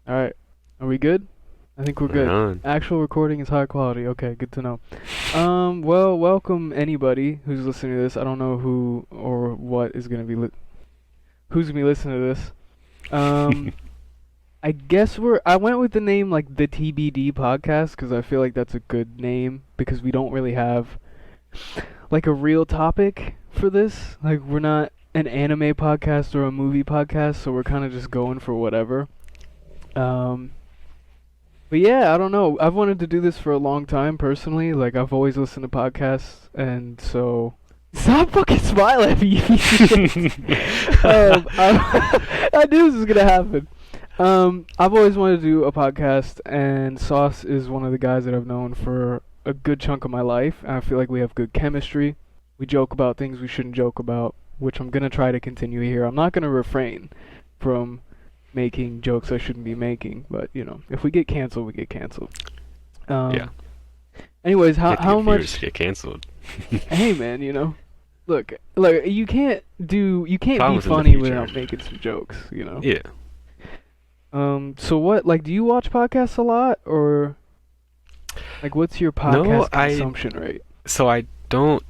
All right. Are we good? I think we're Right good. on. Actual recording is high quality. Okay, good to know. Well, welcome anybody who's listening to this. I don't know who or what is gonna be who's gonna be listening to this. Um, I guess I went with the name like the TBD podcast because I feel like that's a good name because we don't really have like a real topic for this. Like we're not an anime podcast or a movie podcast, so we're kind of just going for whatever. Um, But yeah, I don't know. I've wanted to do this for a long time personally. Like I've always listened to podcasts, and so stop fucking smiling at me. You piece of shit. I knew this was gonna happen. I've always wanted to do a podcast, and Sauce is one of the guys that I've known for a good chunk of my life. And I feel like we have good chemistry. We joke about things we shouldn't joke about, which I'm gonna try to continue here. I'm not gonna refrain from making jokes I shouldn't be making, but if we get canceled, we get canceled. Yeah. Um, anyways, how Get the how viewers much? get canceled. Hey man, look, you can't be Problems in the funny future. without making some jokes. Yeah. So what? Like, do you watch podcasts a lot, or like, what's your No, podcast I consumption rate? so I don't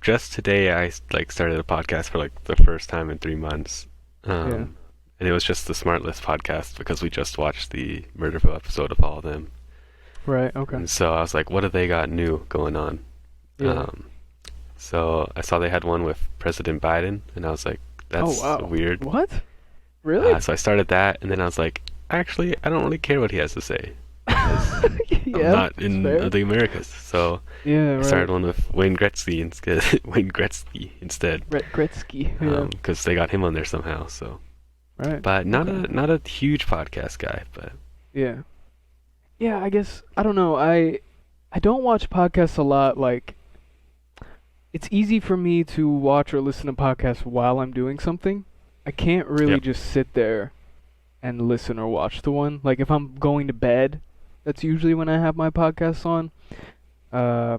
just today I like started a podcast for like the first time in 3 months. Yeah. And it was just the Smart List podcast because we just watched the Murderville episode of all of them. Right. Okay. And so I was like, what have they got new going on? Yeah. Um so I saw they had one with President Biden and I was like, Oh that's wow. weird. What? Really? So I started that, and then I was like, actually, I don't really care what he has to say because I'm Yeah. not That's in fair. the Americas. So Yeah. I Right. started one with Wayne Gretzky instead. Wayne Gretzky instead, Brett Gretzky. Yeah. because they got him on there somehow. So, Right. but Okay. not a huge podcast guy, but Yeah. Yeah, I guess I don't know. I don't watch podcasts a lot. Like it's easy for me to watch or listen to podcasts while I'm doing something. I can't really yep, just sit there and listen or watch the one. Like if I'm going to bed, that's usually when I have my podcasts on. Uh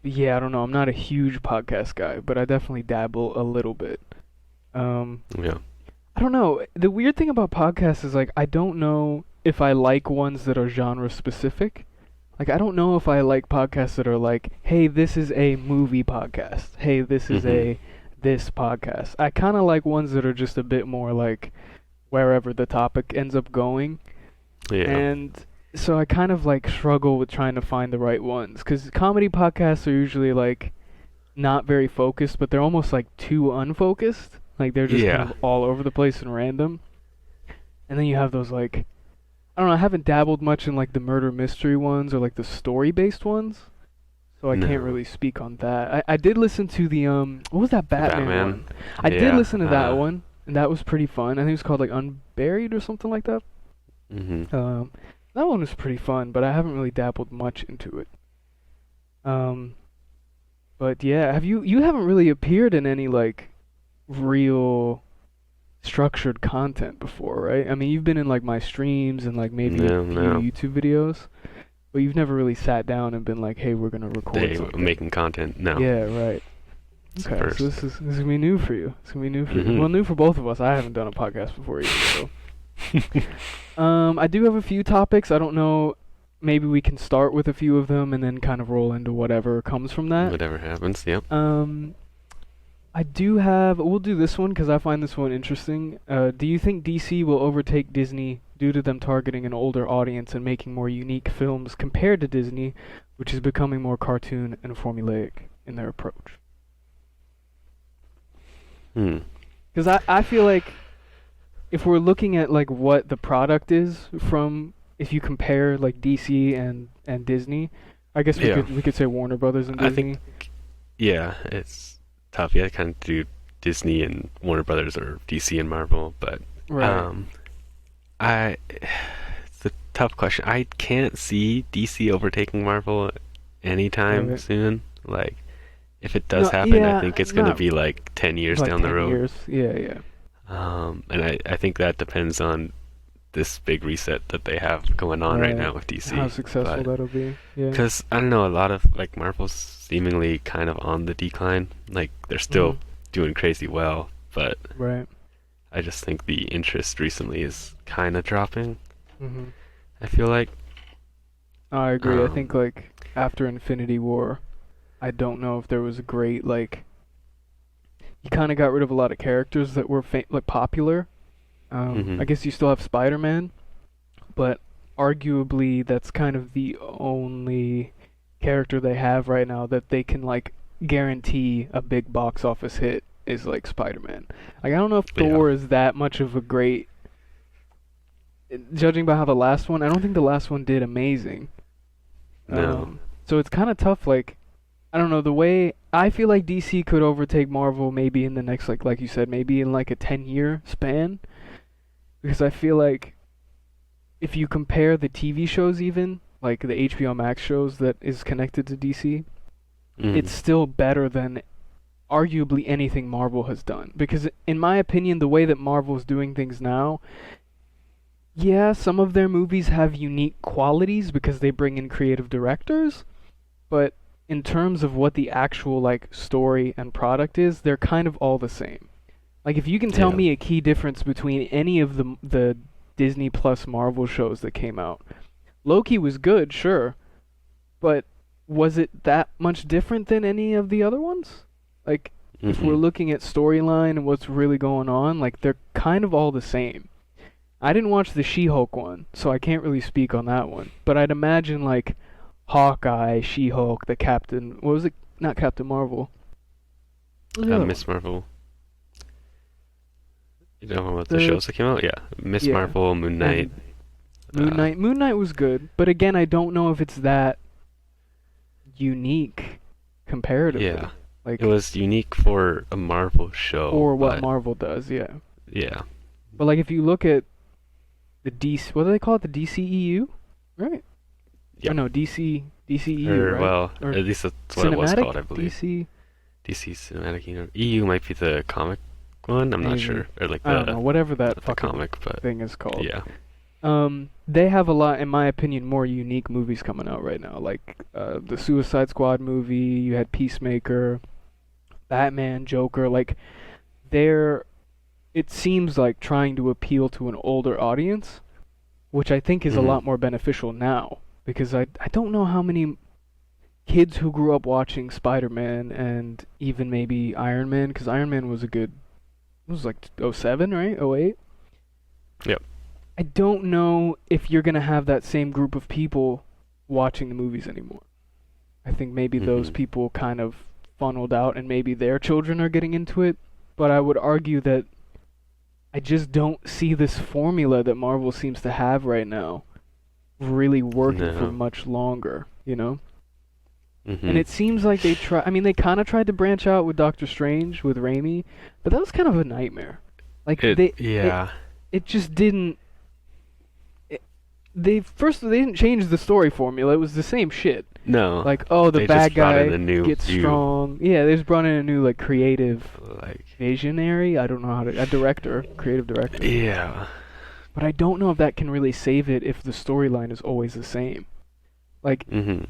yeah, I don't know. I'm not a huge podcast guy, but I definitely dabble a little bit. Um yeah, I don't know. The weird thing about podcasts is like I don't know if I like ones that are genre specific. Like I don't know if I like podcasts that are like, "Hey, this is a movie podcast. Hey, this is hmm a this podcast." I kind of like ones that are just a bit more like wherever the topic ends up going. yeah, And so I kind of like struggle with trying to find the right ones cuz comedy podcasts are usually like not very focused, but they're almost like too unfocused. Like they're just kind yeah. of all over the place and random. And then you have those like I don't know, I haven't dabbled much in like the murder mystery ones or like the story based ones. So I can't No, really speak on that. I did listen to the what was that the Batman one? Batman. I did Yeah. listen to that one and that was pretty fun. I think it was called like Unburied or something like that. hmm Um that one was pretty fun, but I haven't really dabbled much into it. Um but yeah, you haven't really appeared in any like real structured content before, right? I mean, you've been in like my streams and like maybe a No, few no. YouTube videos, but you've never really sat down and been like, "Hey, we're gonna record They something." making content. No, Yeah, right. it's the Okay, so first. this is gonna be new for you. It's gonna be new for you. hmm Well, new for both of us. I haven't done a podcast before either, so. I do have a few topics. I don't know. Maybe we can start with a few of them and then kind of roll into whatever comes from that. Whatever happens. Yep. Um, I do have. We'll do this one because I find this one interesting. Do you think DC will overtake Disney due to them targeting an older audience and making more unique films compared to Disney, which is becoming more cartoon and formulaic in their approach? Hmm. Because I feel like if we're looking at like what the product is from, if you compare like DC and Disney, I guess we Yeah. could say Warner Brothers and I think. Disney. Yeah, it's tough. Yeah, kind of do Disney and Warner Brothers or DC and Marvel, but Right. um, I it's a tough question. I can't see DC overtaking Marvel anytime Right. soon. Like, if it does No. happen, I Yeah. think it's gonna Not be like 10 years like down the 10 road. years. Yeah. Yeah. And I think that depends on this big reset that they have going on right Right. now with How DC. successful But that'll be. Yeah. because I don't know, a lot of like Marvel's seemingly kind of on the decline. Like they're Mhm. still doing crazy well, but Right. I just think the interest recently is kind of dropping. Hmm. I feel like. I agree. I Um, think like after Infinity War, I don't know if there was a great like. You kind of got rid of a lot of characters that were like popular. I hmm guess you still have Spider-Man, but arguably that's kind of the only character they have right now that they can like guarantee a big box office hit is like Spider-Man. Like I don't know if Yeah. Thor is that much of a great judging by how the last one, I don't think the last one did amazing. No. So it's kind of tough like I don't know the way I feel like DC could overtake Marvel maybe in the next like you said maybe in like a 10-year span because I feel like if you compare the TV shows even like the HBO Max shows that is connected to DC, Mm. it's still better than arguably anything Marvel has done. Because in my opinion, the way that Marvel is doing things now, yeah, some of their movies have unique qualities because they bring in creative directors, but in terms of what the actual like story and product is, they're kind of all the same. Like if you can tell Yeah. me a key difference between any of the Disney Plus Marvel shows that came out, Loki was good, sure, but was it that much different than any of the other ones? Like, if we're Mm-mm. looking at storyline and what's really going on, like, they're kind of all the same. I didn't watch the She Hulk one, so I can't really speak on that one. But I'd imagine, like, Hawkeye, She Hulk, the Captain. What was it? Not Captain Marvel. What was the other one? Miss Marvel. You know about the The. shows that came out? Yeah. Miss Yeah. Marvel, Moon Knight. And Moon Uh, Knight. Moon Knight was good, but again, I don't know if it's that unique yeah. comparatively. It Like, was unique for a Marvel show, for what but Marvel does, yeah. yeah. But like if you look at the DC, what do they call it? The DCEU, right? Or Yep. no, DCEU, Or, right? well, Or at least that's what it was cinematic called, I believe. DC, DC Cinematic Universe. EU might be the comic one. I'm not maybe. sure. Or like I don't know, whatever that not the fucking comic, but thing is called. yeah. They have a lot, in my opinion, more unique movies coming out right now. Like the Suicide Squad movie. You had Peacemaker, Batman, Joker. Like they're, it seems like trying to appeal to an older audience, which I think is a hmm lot more beneficial now because I don't know how many kids who grew up watching Spider-Man and even maybe Iron Man because Iron Man was a good it was like '07, right? '08. Yep. I don't know if you're going to have that same group of people watching the movies anymore. I think maybe those hmm people kind of funneled out and maybe their children are getting into it, but I would argue that I just don't see this formula that Marvel seems to have right now really working for No. much longer, you know? And hmm it seems like they try. I mean, they kind of tried to branch out with Doctor Strange with Raimi, but that was kind of a nightmare. Like Yeah. it just didn't. It, they didn't change the story formula. It was the same shit. No. Like oh, the They just bad brought in guy a new gets view. strong. Yeah, they just brought in a new like creative Like, visionary. I don't know how to a director, creative director. yeah. But I don't know if that can really save it if the storyline is always the same. Like hmm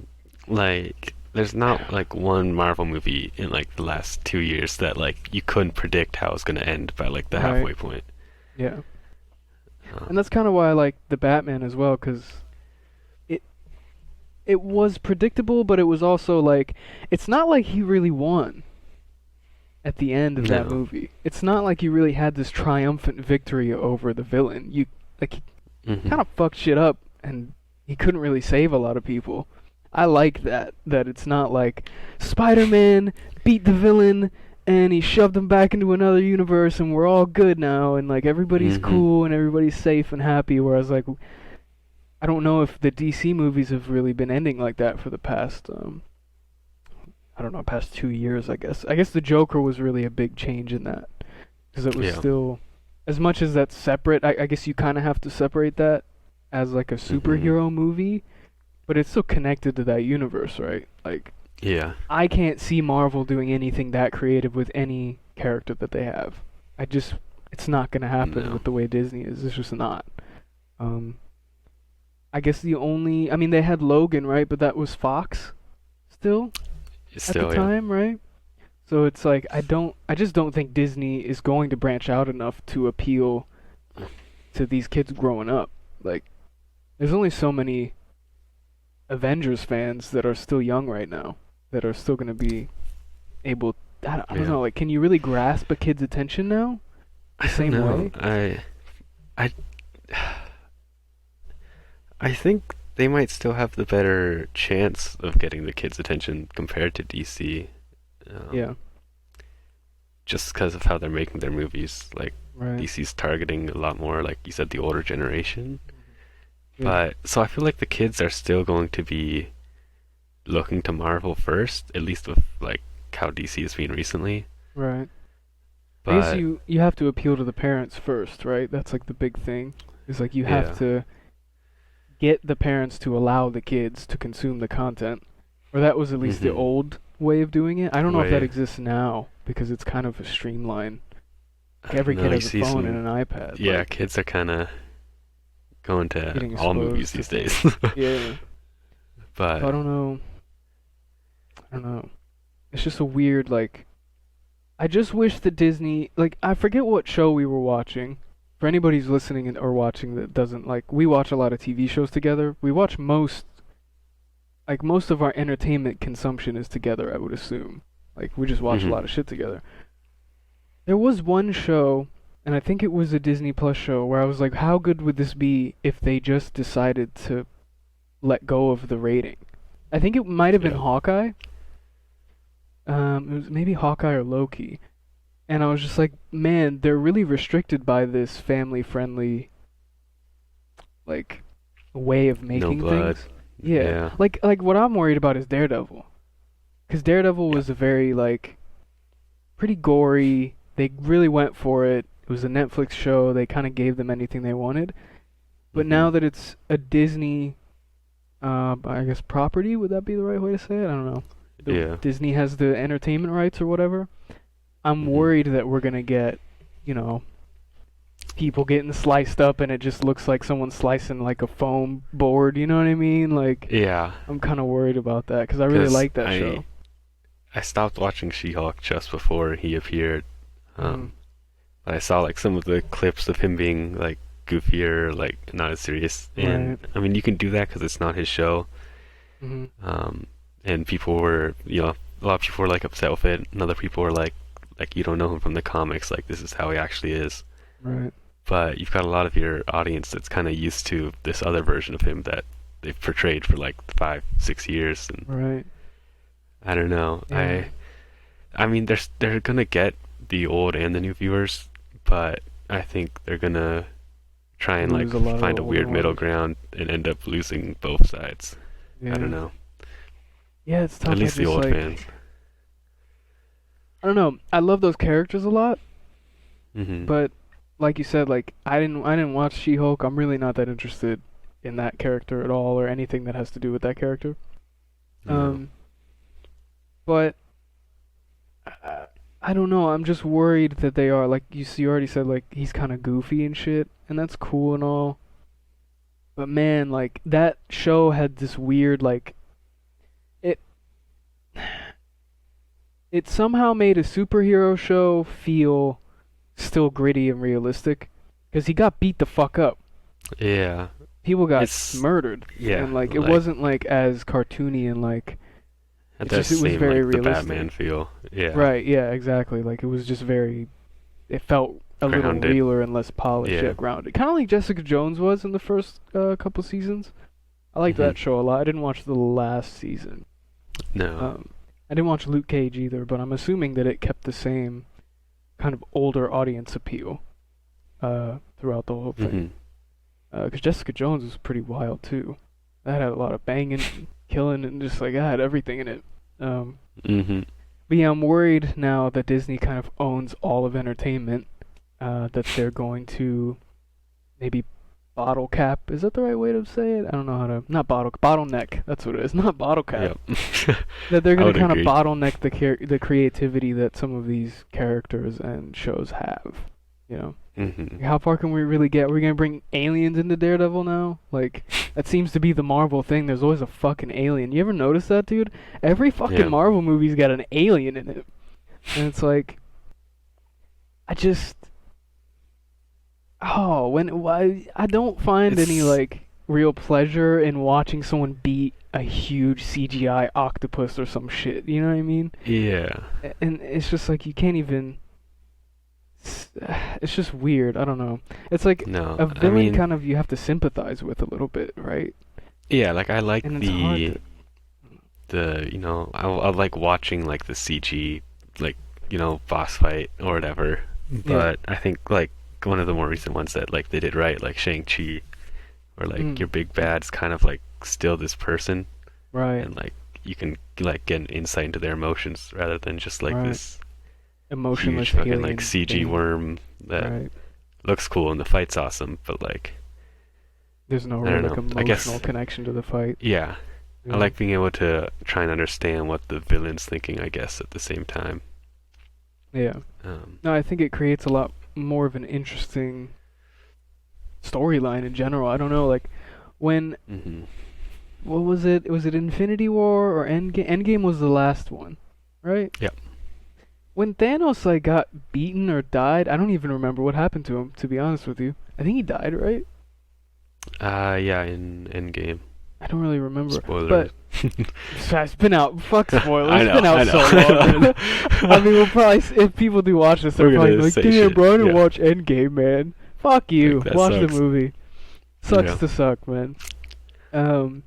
Like, there's not like one Marvel movie in like the last 2 years that like you couldn't predict how it's gonna end by like the right, halfway point. yeah. And Um, that's kind of why I like the Batman as well, because it it was predictable, but it was also like it's not like he really won at the end of that no. movie. It's not like you really had this triumphant victory over the villain. You like he hmm kind of fucked shit up, and he couldn't really save a lot of people. I like that it's not like Spider-Man beat the villain and he shoved him back into another universe and we're all good now and like everybody's hmm cool and everybody's safe and happy. Whereas like I don't know if the DC movies have really been ending like that for the past I don't know, past 2 years, I guess. I guess the Joker was really a big change in that because it was Yeah. still, as much as that's separate. I guess you kind of have to separate that as like a hmm superhero movie, but it's still connected to that universe, right? Like Yeah. I can't see Marvel doing anything that creative with any character that they have. I just, it's not gonna happen No. with the way Disney is. It's just not. Um, I guess the only, I mean, they had Logan, right? But that was Fox still at the Still, yeah. time, right? So it's like I just don't think Disney is going to branch out enough to appeal to these kids growing up. Like, there's only so many Avengers fans that are still young right now that are still going to be able. I don't Yeah. know. Like, can you really grasp a kid's attention now the I don't same know. way? I I think they might still have the better chance of getting the kids' attention compared to DC. Yeah. Um, just because of how they're making their movies. Like Right. DC's targeting a lot more, like you said, the older generation. Yeah. But so I feel like the kids are still going to be looking to Marvel first, at least with like how DC has been recently. Right. I guess But you have to appeal to the parents first, right? That's like the big thing. Is like you have yeah, to get the parents to allow the kids to consume the content. Or that was at least the hmm old way of doing it. I don't know if that way exists now because it's kind of a streamline. I Like don't every know. kid You has a see phone and some, an iPad. yeah, Like kids are kind of going to getting all movies exposed to these days. things. Yeah. So I But don't know. I don't know. It's just a weird like. I just wish that Disney like I forget what show we were watching. For anybody who's listening or watching that doesn't like, we watch a lot of TV shows together. We watch most of our entertainment consumption is together. I would assume. Like we just watch a hmm lot of shit together. There was one show, and I think it was a Disney Plus show, where I was like, how good would this be if they just decided to let go of the rating? I think it might have been yeah, Hawkeye. It was maybe Hawkeye or Loki. And I was just like, man, they're really restricted by this family-friendly, like, way of no making blood. things. Yeah, Yeah, like what I'm worried about is Daredevil, because Daredevil yeah. was a very like pretty gory. They really went for it. It was a Netflix show. They kind of gave them anything they wanted. But hmm now that it's a Disney, I guess property, would that be the right way to say it? I don't know. Yeah. Disney has the entertainment rights or whatever. I'm hmm worried that we're gonna get, you know, people getting sliced up and it just looks like someone's slicing like a foam board. You know what I mean? Like, Yeah, I'm kind of worried about that because I really because like that show. I stopped watching She-Hulk just before he appeared. Mm, Um, but I saw like some of the clips of him being like goofier, like not as serious. And right. I mean, you can do that because it's not his show. Hmm. Um, and people were, a lot of people were like upset with it, and other people were like you don't know him from the comics. Like this is how he actually is. Right. But you've got a lot of your audience that's kind of used to this other version of him that they've portrayed for like 5, 6 years, and Right. I don't know. Yeah. I mean, they're gonna get the old and the new viewers, but I think they're gonna try and like Lose a lot of the find a older weird middle ones. ground and end up losing both sides. I don't Yeah. know. Yeah, it's At tough. I least the just old like fans. I don't know. I love those characters a lot, Mhm. but like you said, like I didn't watch She-Hulk. I'm really not that interested in that character at all or anything that has to do with that character. No. Um, but I, I don't know. I'm just worried that they are like you already said like he's kind of goofy and shit, and that's cool and all. But man, like that show had this weird like it it somehow made a superhero show feel still gritty and realistic because he got beat the fuck up. Yeah. People got It's murdered, yeah, and like it like wasn't like as cartoony and like had it's that just it was same very like the Batman realistic. feel. Yeah. Right? Yeah, exactly. Like it was just very. It felt a little Grounded. realer and less polished, Yeah. yet grounded. Kind of like Jessica Jones was in the first couple seasons. I liked Mhm. that show a lot. I didn't watch the last season. No. I didn't watch Luke Cage either, but I'm assuming that it kept the same kind of older audience appeal throughout the whole thing. Mhm. Because Jessica Jones was pretty wild too. That had a lot of banging, killing, and just like I had everything in it. Um, Mhm. but yeah, I'm worried now that Disney kind of owns all of entertainment. That they're going to maybe bottle cap. Is that the right way to say it? I don't know how to. Not bottleneck. That's what it is. Not bottle cap. Yep. That they're I gonna would kind of agree. bottleneck the creativity that some of these characters and shows have. You know, Mhm. how far can we really get? We're gonna bring aliens into Daredevil now? Like that seems to be the Marvel thing. There's always a fucking alien. You ever notice that, dude? Every fucking Yeah. Marvel movie's got an alien in it. And it's like I just why I don't find any It's like real pleasure in watching someone beat a huge CGI octopus or some shit. You know what I mean? yeah. And it's just like you can't even. It's just weird. I don't know. It's like No, a I villain mean, kind of you have to sympathize with a little bit, right? yeah, like I like And it's hard to. I like watching like the CG, like, boss fight or whatever. Yeah. But I think like one of the more recent ones that like they did right, like Shang-Chi, where like Mm, your big bad's kind of like still this person, right. and like you can like get an insight into their emotions rather than just like Right. this huge Emotionless fucking like alien CG thing. worm that Right. looks cool and the fight's awesome, but like There's no I real don't like know. I emotional guess connection to the fight. yeah, I Yeah. like being able to try and understand what the villain's thinking, I guess, at the same time. Yeah. Um, No, I think it creates a lot more of an interesting storyline in general. I don't know, like when hmm what was it? Was it Infinity War or Endgame? Endgame was the last one, right? Yep. When Thanos like got beaten or died, I don't even remember what happened to him. To be honest with you, I think he died, right? Yeah, in Endgame. I don't really remember, Spoilers. but it's been out. Fuck spoilers. I It's know, been I out know, so I long, know. man. I mean, we'll probably if people do watch this, they're We're probably gonna like, say "Damn, shit. bro, I didn't Yeah, watch Endgame, man." Fuck like you. that Watch the sucks. movie. Sucks Yeah. to suck, man. Um,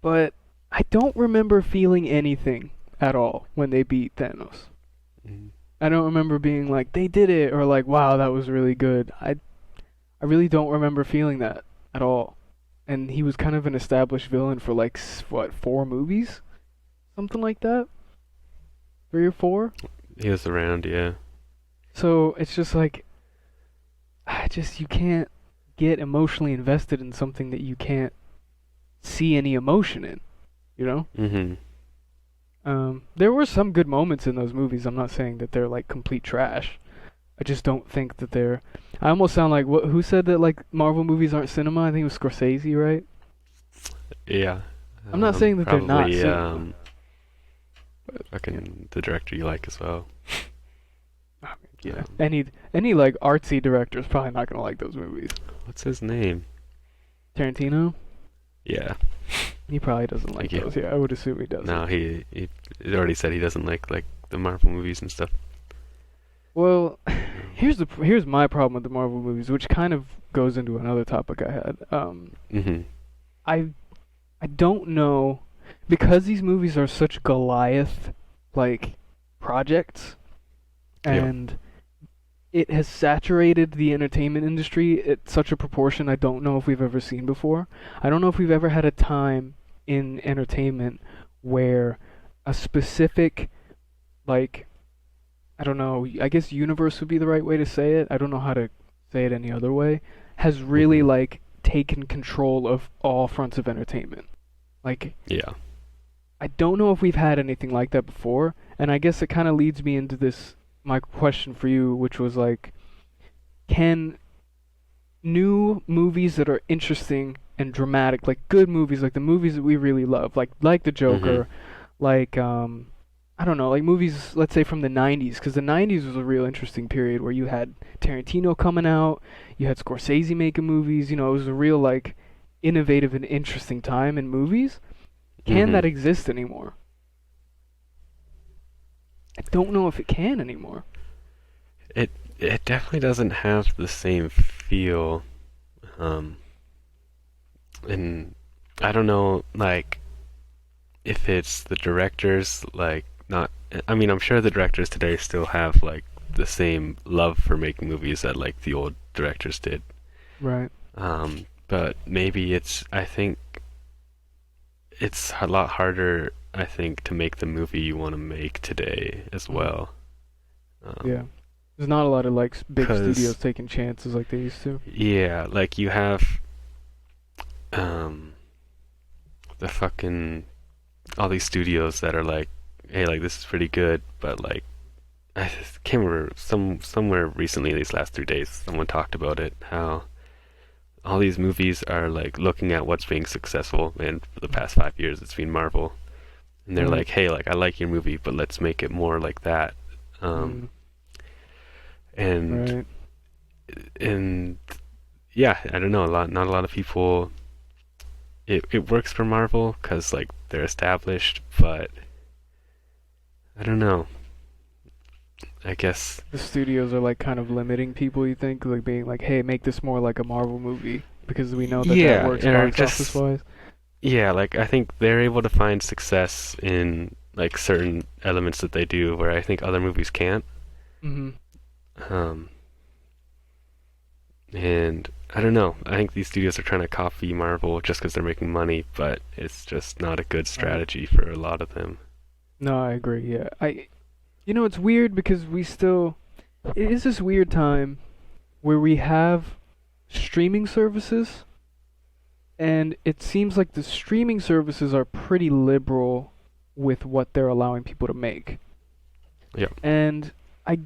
but I don't remember feeling anything at all when they beat Thanos. Mhm. I don't remember being like they did it or like wow that was really good. I really don't remember feeling that at all. And he was kind of an established villain for like what 4 movies, something like that, 3 or 4. He was around, yeah. So it's just like I just you can't get emotionally invested in something that you can't see any emotion in. You know. hmm There were some good moments in those movies. I'm not saying that they're like complete trash. I just don't think that they're. I almost sound like what? Who said that like Marvel movies aren't cinema? I think it was Scorsese, right? Yeah. I'm not saying that they're not Probably cinema. But, yeah, fucking the director you like as well. I mean, yeah. Um, Any like artsy director is probably not gonna like those movies. what's his name? Tarantino, Yeah. he probably doesn't like Thank you. those. Yeah, I would assume he doesn't. No, he already said he doesn't like the Marvel movies and stuff. Well, Um, here's my problem with the Marvel movies, which kind of goes into another topic I had. hmm I I don't know because these movies are such Goliath like projects Yeah. and it has saturated the entertainment industry at such a proportion I don't know if we've ever seen before. I don't know if we've ever had a time in entertainment where a specific like I don't know, I guess universe would be the right way to say it. I don't know how to say it any other way. Has really hmm like taken control of all fronts of entertainment. Like Yeah. I don't know if we've had anything like that before, and I guess it kind of leads me into this my question for you, which was like, can new movies that are interesting and dramatic, like good movies, like the movies that we really love, like The hmm Joker, like I don't know, like movies, let's say from the '90s, because the '90s was a real interesting period where you had Tarantino coming out, you had Scorsese making movies, it was a real like innovative and interesting time in movies. Can hmm that exist anymore? I don't know if it can anymore. It definitely doesn't have the same feel. Um, and I don't know, like if it's the directors, like not. I mean, I'm sure the directors today still have like the same love for making movies that like the old directors did. Right. But maybe I think it's a lot harder, I think, to make the movie you want to make today as Mm. well. Yeah. There's not a lot of like big studios 'Cause taking chances like they used to. yeah, like you have um the fucking all these studios that are like, hey, like this is pretty good, but like I can't remember somewhere recently these last 3 days someone talked about it how all these movies are like looking at what's being successful, and for the past 5 years it's been Marvel, and they're Right. like, hey, like I like your movie, but let's make it more like that. Um, Mm, and right. and yeah, I don't know. Not a lot of people. It works for Marvel because like they're established, but I don't know. I guess The studios are like kind of limiting people, you think, like being like, "Hey, make this more like a Marvel movie," because we know that that yeah, works or box office just wise. yeah, like I think they're able to find success in like certain elements that they do where I think other movies can't. Hmm. Um, and I don't know. I think these studios are trying to copy Marvel just because they're making money, but it's just not a good Right. strategy for a lot of them. No, I agree. Yeah, it's weird because it is this weird time where we have streaming services, and it seems like the streaming services are pretty liberal with what they're allowing people to make. Yep. And I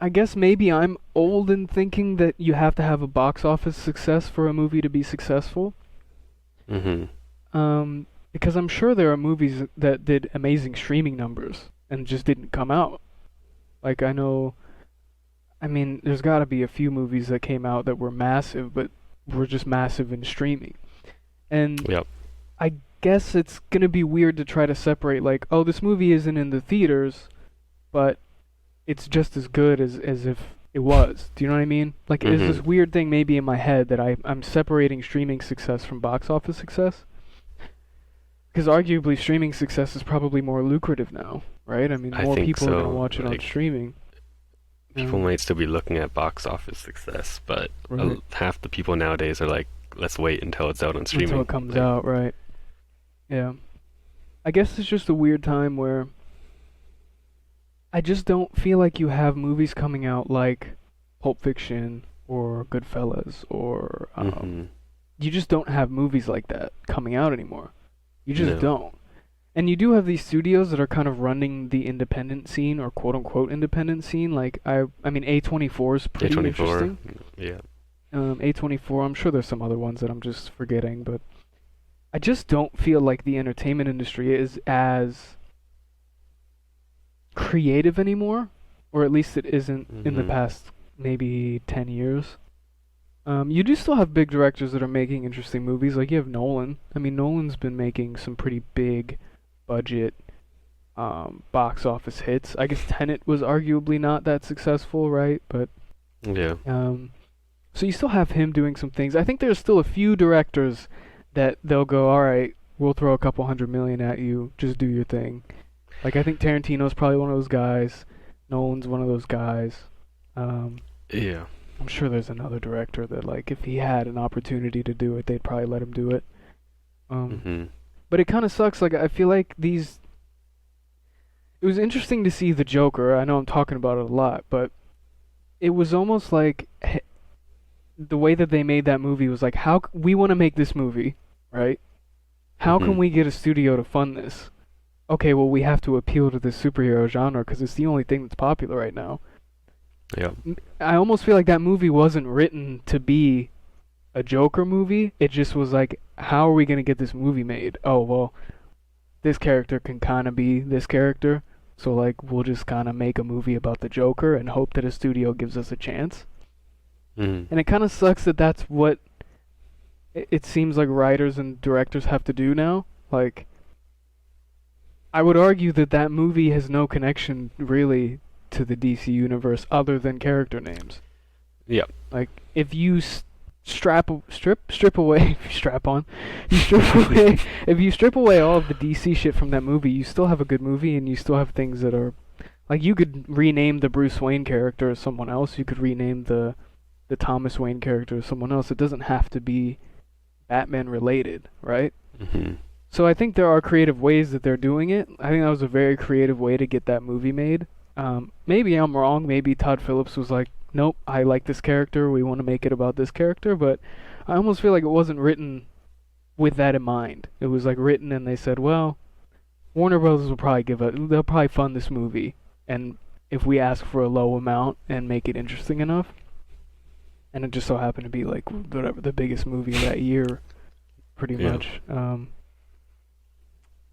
I guess maybe I'm old in thinking that you have to have a box office success for a movie to be successful. Mhm. Because I'm sure there are movies that did amazing streaming numbers and just didn't come out. Like I mean, there's got to be a few movies that came out that were massive, but were just massive in streaming. And Yep. I guess it's gonna be weird to try to separate like, oh, this movie isn't in the theaters, but it's just as good as if it was. Do you know what I mean? Like, there's this Mhm. weird thing maybe in my head that I'm separating streaming success from box office success. Because arguably, streaming success is probably more lucrative now, right? I mean, I more think people are gonna so. watch it on Like streaming. people Um, might still be looking at box office success, but right. half the people nowadays are like, let's wait until it's out on Until streaming. it comes Like, out, right? Yeah. I guess it's just a weird time where I just don't feel like you have movies coming out like Pulp Fiction or Goodfellas or mhm. you just don't have movies like that coming out anymore. You just No. don't. And you do have these studios that are kind of running the independent scene or quote unquote independent scene. Like I mean A24 is pretty A24. interesting. Yeah. A24, I'm sure there's some other ones that I'm just forgetting, but I just don't feel like the entertainment industry is as creative anymore, or at least it isn't in the Mhm. past maybe 10 years. You do still have big directors that are making interesting movies. Like you have Nolan. I mean, Nolan's been making some pretty big budget box office hits. I guess Tenet was arguably not that successful, right? But Yeah. so you still have him doing some things. I think there's still a few directors that they'll go, all right, we'll throw a couple 100 million at you, just do your thing. Like I think Tarantino's probably one of those guys. Nolan's one of those guys. Um, Yeah. I'm sure there's another director that like if he had an opportunity to do it, they'd probably let him do it. Um, Mhm. but it kind of sucks. Like I feel like these. It was interesting to see the Joker. I know I'm talking about it a lot, but it was almost like the way that they made that movie was like, we want to make this movie, right? How can Mhm. we get a studio to fund this? Okay, well we have to appeal to the superhero genre because it's the only thing that's popular right now. Yeah. I almost feel like that movie wasn't written to be a Joker movie. It just was like, how are we gonna get this movie made? Oh well, this character can kind of be this character, so like we'll just kind of make a movie about the Joker and hope that a studio gives us a chance. Mhm. And it kind of sucks that that's what it seems like writers and directors have to do now. Like, I would argue that that movie has no connection really to the DC universe other than character names. Yeah. Like, if you strip away, strap on, you strip away, if you strip away all of the DC shit from that movie, you still have a good movie, and you still have things that are like you could rename the Bruce Wayne character as someone else. You could rename the Thomas Wayne character as someone else. It doesn't have to be Batman related, right? Mhm. So I think there are creative ways that they're doing it. I think that was a very creative way to get that movie made. Maybe I'm wrong. Maybe Todd Phillips was like, nope, I like this character. We want to make it about this character. But I almost feel like it wasn't written with that in mind. It was like written and they said, well, Warner Brothers will probably they'll probably fund this movie. And if we ask for a low amount and make it interesting enough, and it just so happened to be like whatever the biggest movie of that year, pretty Yeah. much.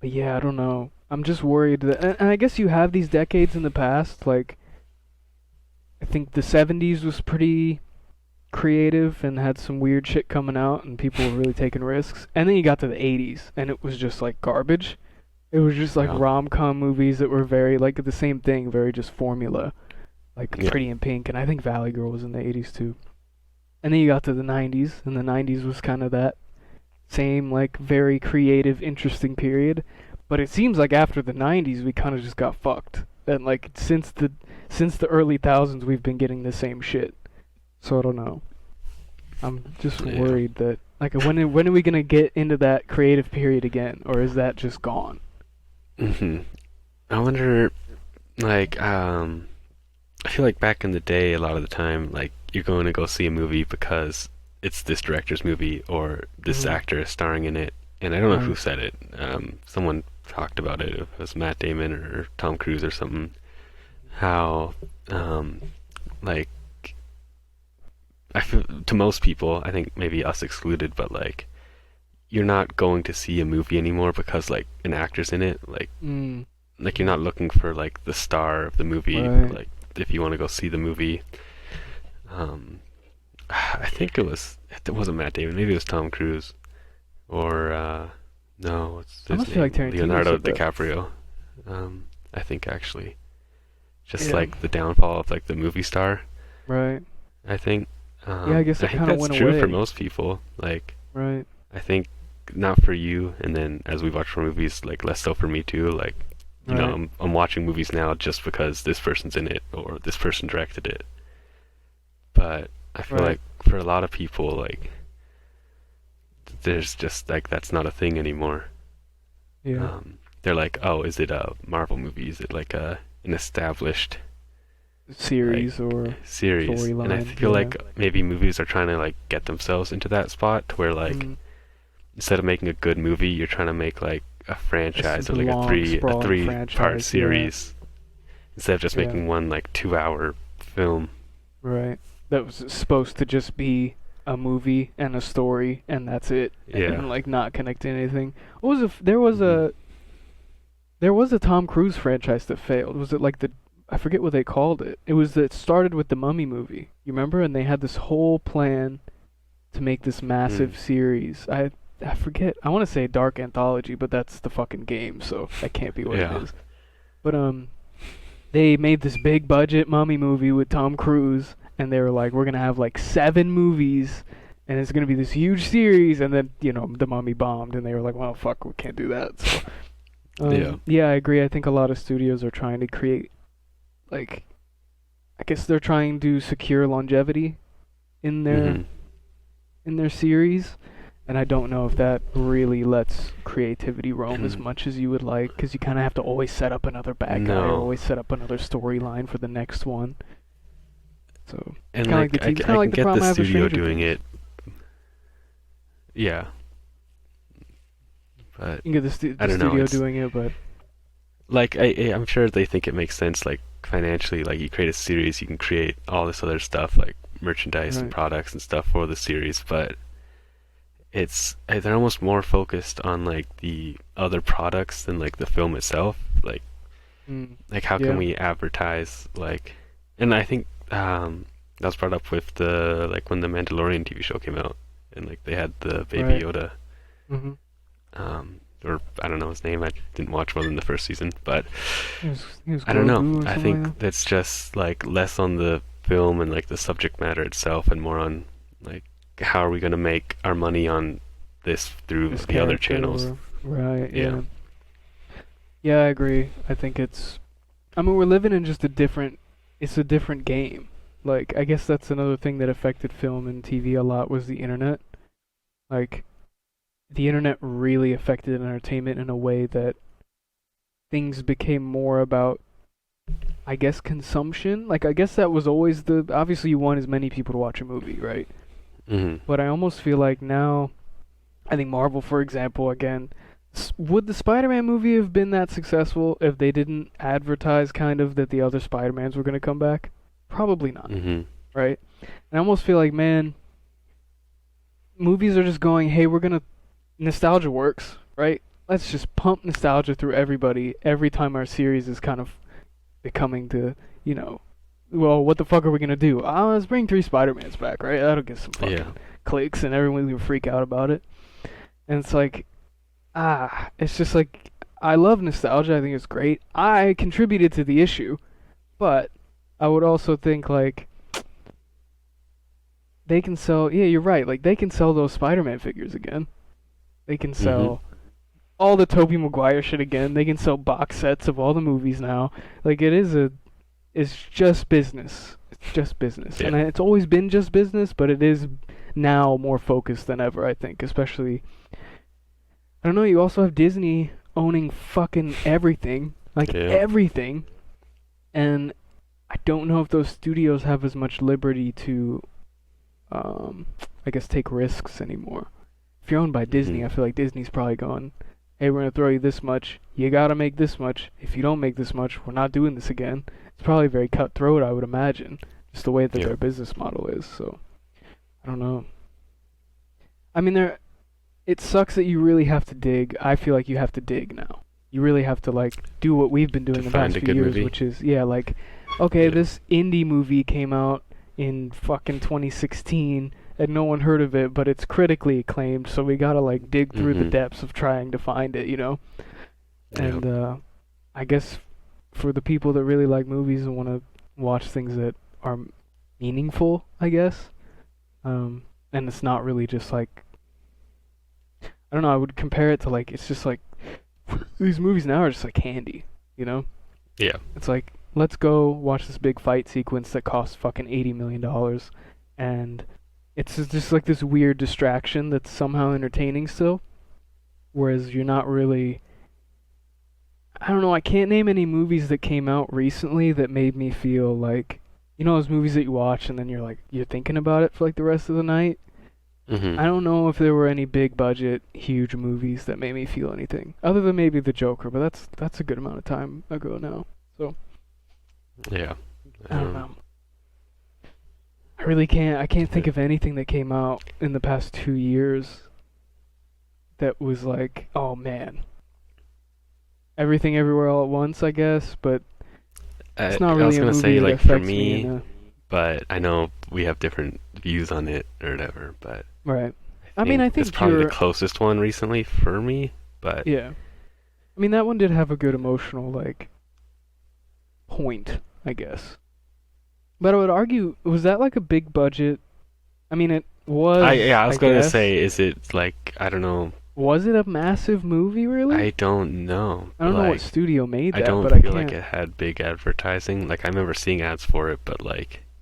But yeah, I don't know. I'm just worried that, and I guess you have these decades in the past, like I think the 70s was pretty creative and had some weird shit coming out, and people were really taking risks. And then you got to the 80s, and it was just like garbage. It was just like Yeah. rom-com movies that were very like the same thing, very just formula, like Yeah. Pretty in Pink, and I think Valley Girl was in the 80s too. And then you got to the 90s, and the 90s was kind of that same like very creative, interesting period. But it seems like after the 90s we kind of just got fucked. And like since the early thousands we've been getting the same shit. So I don't know. I'm just Yeah. worried that like when are we gonna get into that creative period again, or is that just gone? hmm I wonder, like, I feel like back in the day, a lot of the time, like, you're going to go see a movie because it's this director's movie or this Mhm. actor is starring in it. And I don't know who Right. said it. Someone talked about it. It was Matt Damon or Tom Cruise or something. How, um, like, I feel to most people, I think maybe us excluded, but like, you're not going to see a movie anymore because like an actor's in it. Mm. Like you're not looking for like the star of the movie. Right. Like if you want to go see the movie, um, I think it wasn't Matt Damon. Maybe it was Tom Cruise or no, what's I his must feel like name? Tarantino Leonardo said that. DiCaprio. I think actually, just Yeah. like the downfall of like the movie star. Right. I think. Yeah, I guess I it think kind of that's went true for away. most people. Like Right. I think not for you, and then as we watch more movies, like less so for me too. Like Right. I'm watching movies now just because this person's in it or this person directed it. But I feel Right. like for a lot of people, like there's just like that's not a thing anymore. Yeah. They're like, oh, is it a Marvel movie? Is it like an established like Series or series? And I storyline. feel Yeah. like maybe movies are trying to like get themselves into that spot to where like Mm. instead of making a good movie, you're trying to make like a A franchise or super like long, a sprawling 3 part franchise. Yeah. series instead of just Yeah. making one like 2 hour film. Right. That was supposed to just be a movie and a story, and that's it, Yeah. and like not connect to anything. What was there was hmm a Tom Cruise franchise that failed. Was it like the I forget what they called it. It was that started with the Mummy movie. You remember? And they had this whole plan to make this Mm. massive series. I forget. I want to say Dark Anthology, but that's the fucking game, so that can't be what it Yeah. is. But they made this big budget Mummy movie with Tom Cruise, and they were like, we're gonna have like 7 movies, and it's gonna be this huge series. And then the Mummy bombed, and they were like, well, fuck, we can't do that. So, Yeah. yeah, I agree. I think a lot of studios are trying to create like, I guess they're trying to secure longevity in their hmm in their series. And I don't know if that really lets creativity roam as And much as you would like, because you kind of have to always set up another bad guy or no. always set up another storyline for the next one. So And kind of like the like TV, kind I of can like the get the problem I have with studio Stranger doing Things. it. Yeah. But You can get I the don't know. studio It's doing it, but like I'm sure they think it makes sense like financially like you create a series you can create all this other stuff like merchandise and right. products and stuff for the series but they're almost more focused on like the other products than like the film itself Mm, like how can yeah, we advertise like and I think that was brought up with the like when the Mandalorian TV show came out and like they had the Baby right. Yoda Mhm. or I don't know his name. I didn't watch more than the first season, but He was I don't know. Grogu or I something like think that's just like less on the film and like the subject matter itself, and more on like how are we gonna make our money on this that. through This the other character, channels? or right? Yeah. Yeah, yeah, I agree. I think I mean, we're living in just it's a different game. Like, I guess that's another thing that affected film and TV a lot was the internet. Like, the internet really affected entertainment in a way that things became more about, I guess, consumption. Like, I guess that was always obviously you want as many people to watch a movie, right? hmm But I almost feel like now, I think Marvel, for example, again, would the Spider-Man movie have been that successful if they didn't advertise kind of that the other Spider-Mans were going to come back? Probably not, hmm right? And I almost feel like, man, movies are just going, hey, we're going to nostalgia works, right? Let's just pump nostalgia through everybody every time our series is kind of becoming to, you know, well, what the fuck are we gonna do? Let's bring 3 Spider-Mans back, right? That'll get some Yeah. fucking clicks, and everyone will freak out about it. And it's like, it's just like, I love nostalgia. I think it's great. I contributed to the issue, but I would also think like they can sell. Yeah, you're right. Like they can sell those Spider-Man figures again. They can Mhm. sell all the Tobey Maguire shit again. They can sell box sets of all the movies now. Like it's just business. It's just business, Yeah. and it's always been just business, but it is now more focused than ever. I think, especially I don't know. You also have Disney owning fucking everything, like Yeah. everything, and I don't know if those studios have as much liberty to, um, I guess, take risks anymore. If you're owned by Disney, Mhm. I feel like Disney's probably going, "Hey, we're gonna throw you this much. You gotta make this much. If you don't make this much, we're not doing this again." It's probably very cutthroat, I would imagine, just the way that Yeah. their business model is. So I don't know. I mean, there it sucks that you really have to dig. I feel like you have to dig now. You really have to like do what we've been To doing the find past a few good years, movie. which is yeah, like okay, Yeah. this indie movie came out in fucking 2016 and no one heard of it, but it's critically acclaimed, so we got to like dig through the Mhm. depths of trying to find it, you know? Yeah. And I guess for the people that really like movies and want to watch things that are meaningful, I guess. And it's not really just like I don't know. I would compare it to like it's just like these movies now are just like candy, you know? Yeah. It's like let's go watch this big fight sequence that costs fucking $80 million, and it's just like this weird distraction that's somehow entertaining still. Whereas you're not really. I don't know. I can't name any movies that came out recently that made me feel like those movies that you watch and then you're thinking about it for like the rest of the night. Mhm. I don't know if there were any big budget, huge movies that made me feel anything other than maybe The Joker, but that's a good amount of time ago now. So Yeah. I don't know. I really can't. I can't think Yeah. of anything that came out in the past 2 years that was like, oh man, everything everywhere all at once. I guess, but it's not I really was a gonna movie say that like for affects me in me, a but I know we have different views on it or whatever. But right. I I mean, I think it's think probably the you're. closest one recently for me. But Yeah. I mean, that one did have a good emotional like point, I guess. But I would argue, was that like a big budget? I mean, it was, I I was gonna guess. say, is it like I don't know. Was it a massive movie, really? I don't know. I don't know what Like studio made I that, don't but I feel like can't. it had big advertising. Like I remember seeing ads for it, but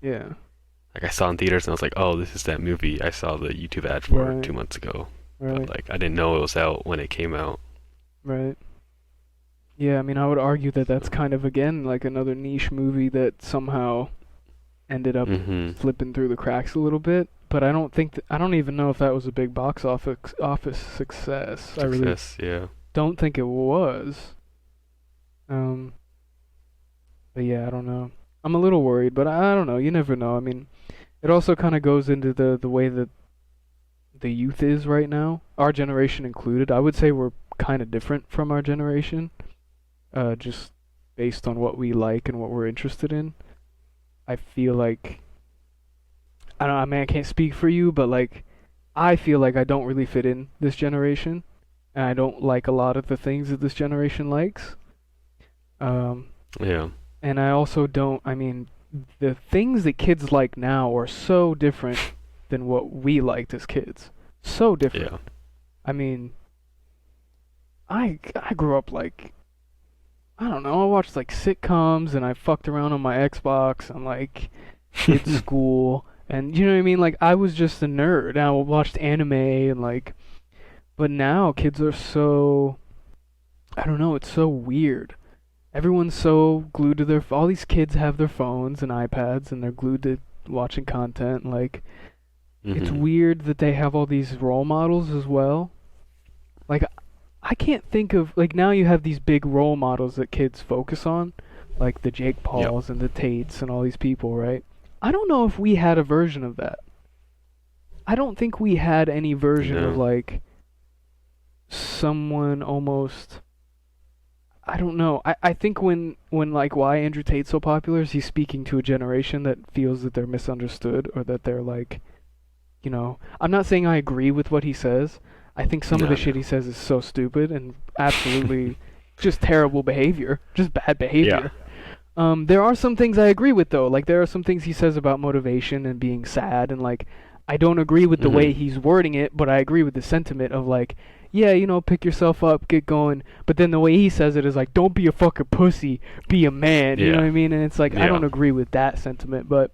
Yeah. like I saw in theaters and I was like, oh, this is that movie I saw the YouTube ad for Right. 2 months ago. But Right. like I didn't know it was out when it came out. Right. Yeah, I mean, I would argue that that's So. kind of, again, like another niche movie that somehow ended up Mhm. slipping through the cracks a little bit. But I don't think I don't even know if that was a big box office success. I really Success. Yeah. don't think it was. Um, but yeah, I don't know. I'm a little worried, but I don't know. You never know. I mean, it also kind of goes into the way that the youth is right now, our generation included. I would say we're kind of different from our generation, just based on what we like and what we're interested in. I feel like I don't. I mean, I can't speak for you, but like, I feel like I don't really fit in this generation, and I don't like a lot of the things that this generation likes. Um, Yeah. and I also don't. I mean, the things that kids like now are so different than what we liked as kids. So different. Yeah. I mean, I grew up like I don't know. I watched like sitcoms and I fucked around on my Xbox and like did school and you know what I mean. Like I was just a nerd. And I watched anime and like, but now kids are so I don't know. It's so weird. Everyone's so glued to their. All these kids have their phones and iPads and they're glued to watching content. Like it's Mhm. weird that they have all these role models as well. Like I can't think of like now you have these big role models that kids focus on, like the Jake Yep. Pauls and the Tates and all these people, right? I don't know if we had a version of that. I don't think we had any version of No. like someone almost I don't know. I think when like why Andrew Tate's so popular is he's speaking to a generation that feels that they're misunderstood or that they're like, I'm not saying I agree with what he says. I think some of No, the no. shit he says is so stupid and absolutely just terrible behavior, just bad Yeah. behavior. There are some things I agree with though. Like there are some things he says about motivation and being sad and like I don't agree with the Hmm. way he's wording it, but I agree with the sentiment of like, yeah, pick yourself up, get going. But then the way he says it is like, don't be a fucking pussy, be a man. You know what Yeah. I mean? And it's like I Yeah. don't agree with that sentiment, but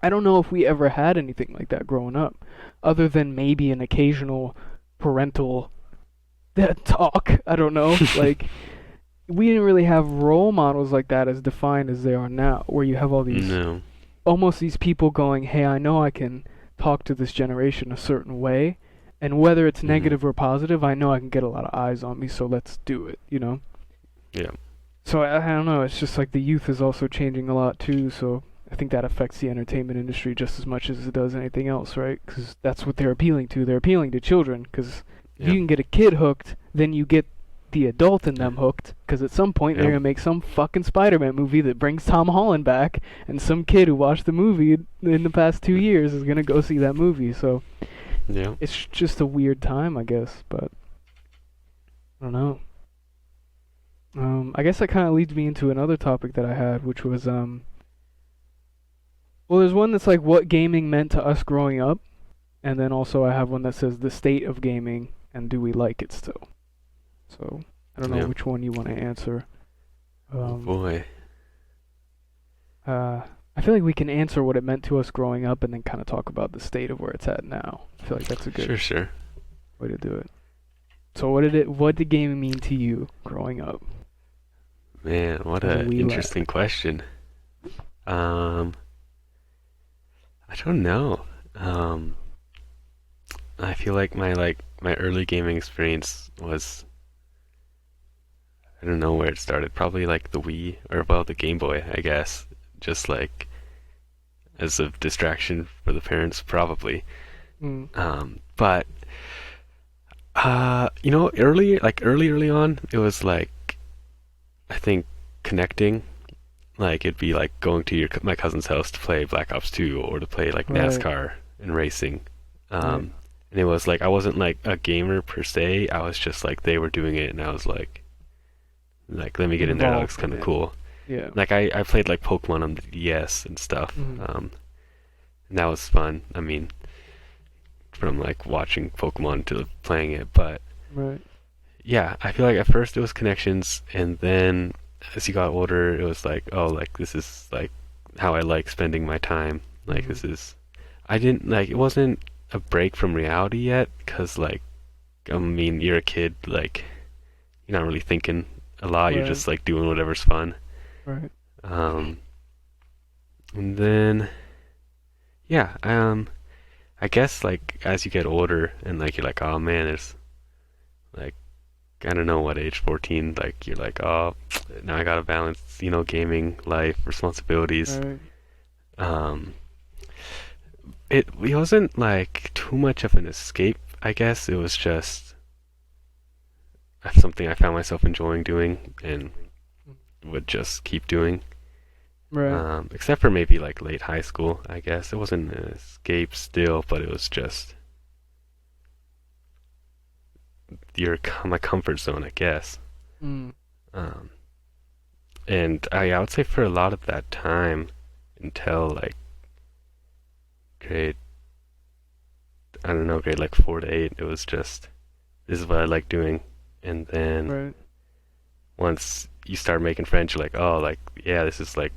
I don't know if we ever had anything like that growing up, other than maybe an occasional parental talk. I don't know. Like we didn't really have role models like that as defined as they are now, where you have all these No. almost these people going, "Hey, I know I can talk to this generation a certain way, and whether it's Hmm. negative or positive, I know I can get a lot of eyes on me, so let's do it." Yeah. So I don't know. It's just like the youth is also changing a lot too. So I think that affects the entertainment industry just as much as it does anything else, right? Because that's what they're appealing to. They're appealing to children. Because if you Yeah. can get a kid hooked, then you get the adult in them hooked. Because at some point they're Yeah. gonna make some fucking Spider-Man movie that brings Tom Holland back, and some kid who watched the movie in the past 2 years is gonna go see that movie. So Yeah. it's just a weird time, I guess. But I don't know. I guess that kind of leads me into another topic that I had, which was well, there's one that's like what gaming meant to us growing up, and then also I have one that says the state of gaming and do we like it still. So I don't know Yeah. which one you want to answer. Oh Um, boy. I feel like we can answer what it meant to us growing up and then kind of talk about the state of where it's at now. I feel like that's a good Sure. Sure. way to do it. So what did gaming mean to you growing up? Man, what As a a wee lad. interesting question. Um, I don't know. Um, I feel like my early gaming experience was I don't know where it started. Probably like the Wii or well the Game Boy, I guess. Just like as a distraction for the parents, probably. Mm, But early on, it was like I think connecting. Like it'd be like going to my cousin's house to play Black Ops 2 or to play like right, NASCAR and racing. right. And it was like I wasn't like a gamer per se. I was just like they were doing it, and I was like let me get in there. That looks Involved in kind of it. cool. Yeah. Like I played like Pokemon on the DS and stuff. Mm, And that was fun. I mean, from like watching Pokemon to playing it, but right. yeah, I feel like at first it was connections, and then as you got older, it was like, oh, like this is like how I like spending my time. Like Mm, this is, I didn't like it wasn't a break from reality yet, cause like I mean you're a kid, like you're not really thinking a lot. You're right. just like doing whatever's fun. Right. Um, and then yeah, I guess like as you get older and like you're like, oh man, there's like I don't know what age 14, like you're like, oh, now I gotta balance, gaming, life, responsibilities. Right. Um, it wasn't like too much of an escape, I guess. It was just something I found myself enjoying doing and would just keep doing. Right. Except for maybe like late high school, I guess. It wasn't an escape still, but it was just my comfort zone, I guess. Mm. Um, and I would say for a lot of that time until like grade, I don't know, grade like 4 to 8, it was just this is what I like doing. And then Right. once you start making friends, you're like, oh, like yeah, this is like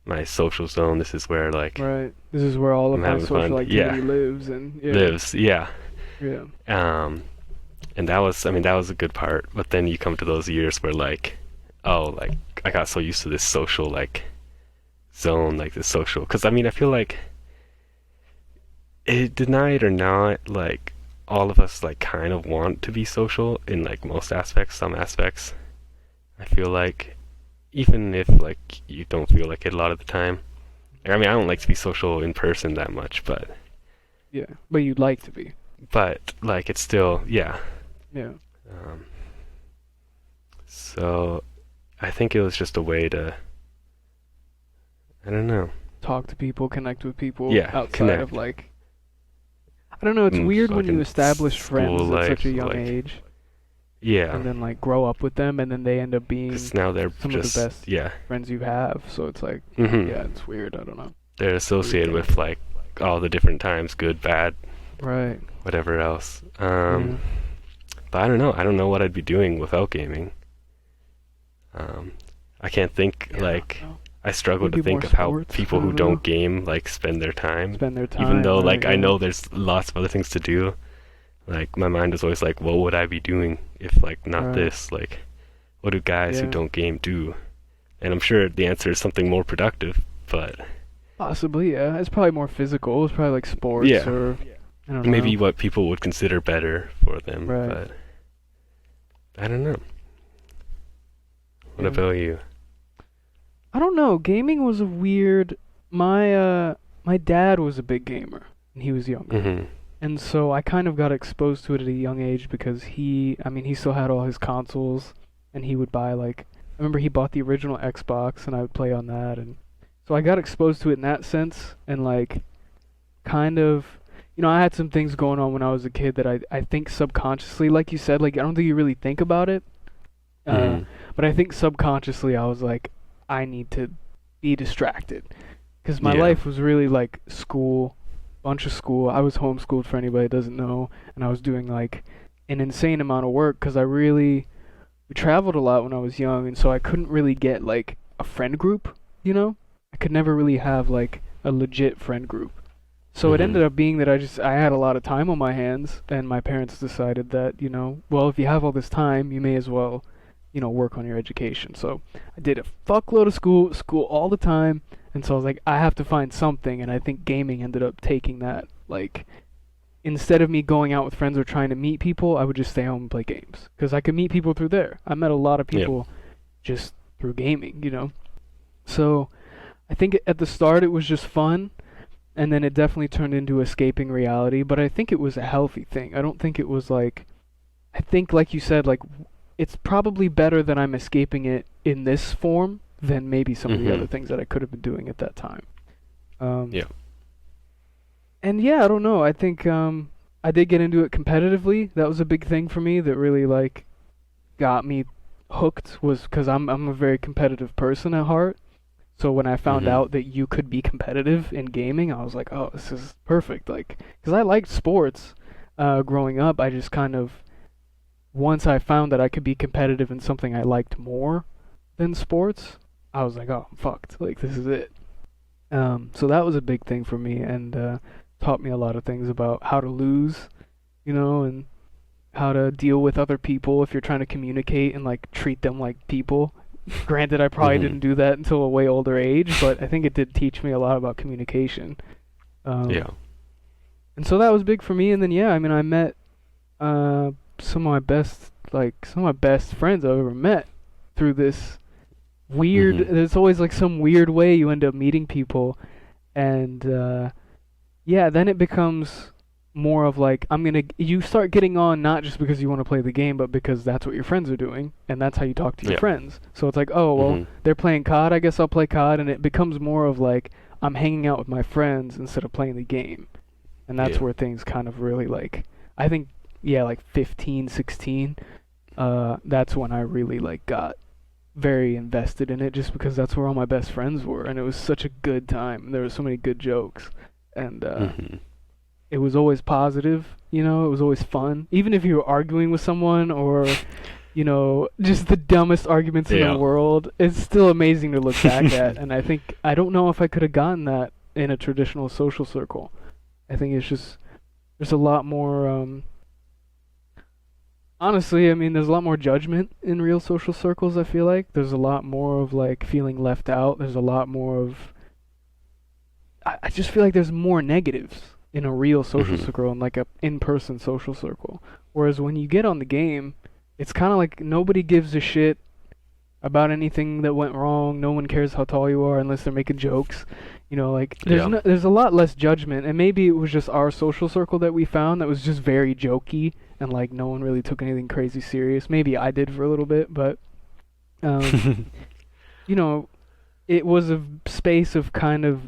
my social zone. This is where like Right. This is where all of I'm my having fun. social Yeah, activity lives, and yeah. lives. Yeah. Yeah. Um, and that was, I mean, that was a good part. But then you come to those years where like, oh, like I got so used to this social like zone, like this social. Because I mean, I feel like it denied or not, like all of us like kind of want to be social in like most aspects. Some aspects, I feel like, even if like you don't feel like it a lot of the time. Like, I mean, I don't like to be social in person that much, Yeah. But you'd like to be. but like it's still yeah. Yeah. Um, So I think it was just a way to, I don't know. Talk to people, connect with people Yeah, outside of connect. like, I don't know, it's weird when you Fucking establish school friends at such life, a young like, age yeah. and then like grow up with them and then they end up being Because now they're some of the just, best yeah. friends you have. So it's like, hmm yeah, it's weird. I don't know. They're Weird associated thing. with, like, all the different times, good, bad, Right. whatever else. Yeah. But I don't know. I don't know what I'd be doing without gaming. Um, I can't think, Yeah, I like, don't know. I struggle to Maybe more think of how sports. I people who don't know. don't game, like, spend their time. Spend their Even time, though, right? like, I Yeah. know there's lots of other things to do. Like, my mind is always like, what would I be doing if, like, not Right. this? Like, what do guys who Yeah. don't game do? And I'm sure the answer is something more productive, but Possibly, yeah. It's probably more physical. It's probably like sports yeah, or I don't maybe know. what people would consider better for them, Right. but I don't know. What Yeah. about you? I don't know. Gaming was a weird. My dad was a big gamer, and he was younger, hmm and so I kind of got exposed to it at a young age because I mean, he still had all his consoles, and he would buy like. I remember he bought the original Xbox, and I would play on that, and so I got exposed to it in that sense, and like, kind of. I had some things going on when I was a kid that I think subconsciously, like you said, like I don't think you really think about it, uh, hmm but I think subconsciously I was like, I need to be distracted. Because my Yeah. life was really like school, bunch of school. I was homeschooled for anybody that doesn't know, and I was doing like an insane amount of work because we traveled a lot when I was young, and so I couldn't really get like a friend group, you know? I could never really have like a legit friend group. So it hmm ended up being that I had a lot of time on my hands, and my parents decided that, well, if you have all this time, you may as well, work on your education. So I did a fuckload of school all the time, and so I was like, I have to find something, and I think gaming ended up taking that. Like, instead of me going out with friends or trying to meet people, I would just stay home and play games because I could meet people through there. I met a lot of Yeah. people just through gaming. So I think at the start it was just fun, and then it definitely turned into escaping reality. But I think it was a healthy thing. I don't think it was like. I think, like you said, like it's probably better that I'm escaping it in this form than maybe some of the hmm other things that I could have been doing at that time. Um, Yeah. and yeah, I don't know. I think I did get into it competitively. That was a big thing for me that really like got me hooked was because I'm a very competitive person at heart. So when I found hmm out that you could be competitive in gaming, I was like, oh, this is perfect. Like, because I liked sports growing up, I just kind of once I found that I could be competitive in something I liked more than sports, I was like, oh, I'm fucked. Like, this is it. So that was a big thing for me and taught me a lot of things about how to lose, and how to deal with other people if you're trying to communicate and like treat them like people. Granted, I probably hmm didn't do that until a way older age, but I think it did teach me a lot about communication. Yeah. And so that was big for me. And then yeah, I mean, I met uh, some of my best friends I've ever met through this weird. hmm There's always like some weird way you end up meeting people, and yeah, then it becomes more of like you start getting on not just because you want to play the game, but because that's what your friends are doing, and that's how you talk to your Yeah. friends. So it's like, oh well, hmm they're playing COD, I guess I'll play COD, and it becomes more of like I'm hanging out with my friends instead of playing the game, and that's Yeah. where things kind of really like. I think yeah, like 15, 16. That's when I really like got very invested in it, just because that's where all my best friends were, and it was such a good time. There were so many good jokes, and hmm it was always positive. It was always fun, even if you were arguing with someone or just the dumbest arguments in the Yeah. world. It's still amazing to look back at, and I don't know if I could have gotten that in a traditional social circle. I think it's just there's a lot more. Honestly, I mean, there's a lot more judgment in real social circles. I feel like there's a lot more of like feeling left out. There's a lot more of. I just feel like there's more negatives in a real social hmm circle and like a in-person social circle. Whereas when you get on the game, it's kind of like nobody gives a shit about anything that went wrong. No one cares how tall you are unless they're making jokes. Like Yeah. there's a lot less judgment, and maybe it was just our social circle that we found that was just very jokey and like no one really took anything crazy serious. Maybe I did for a little bit, but Um, you know, it was a space of kind of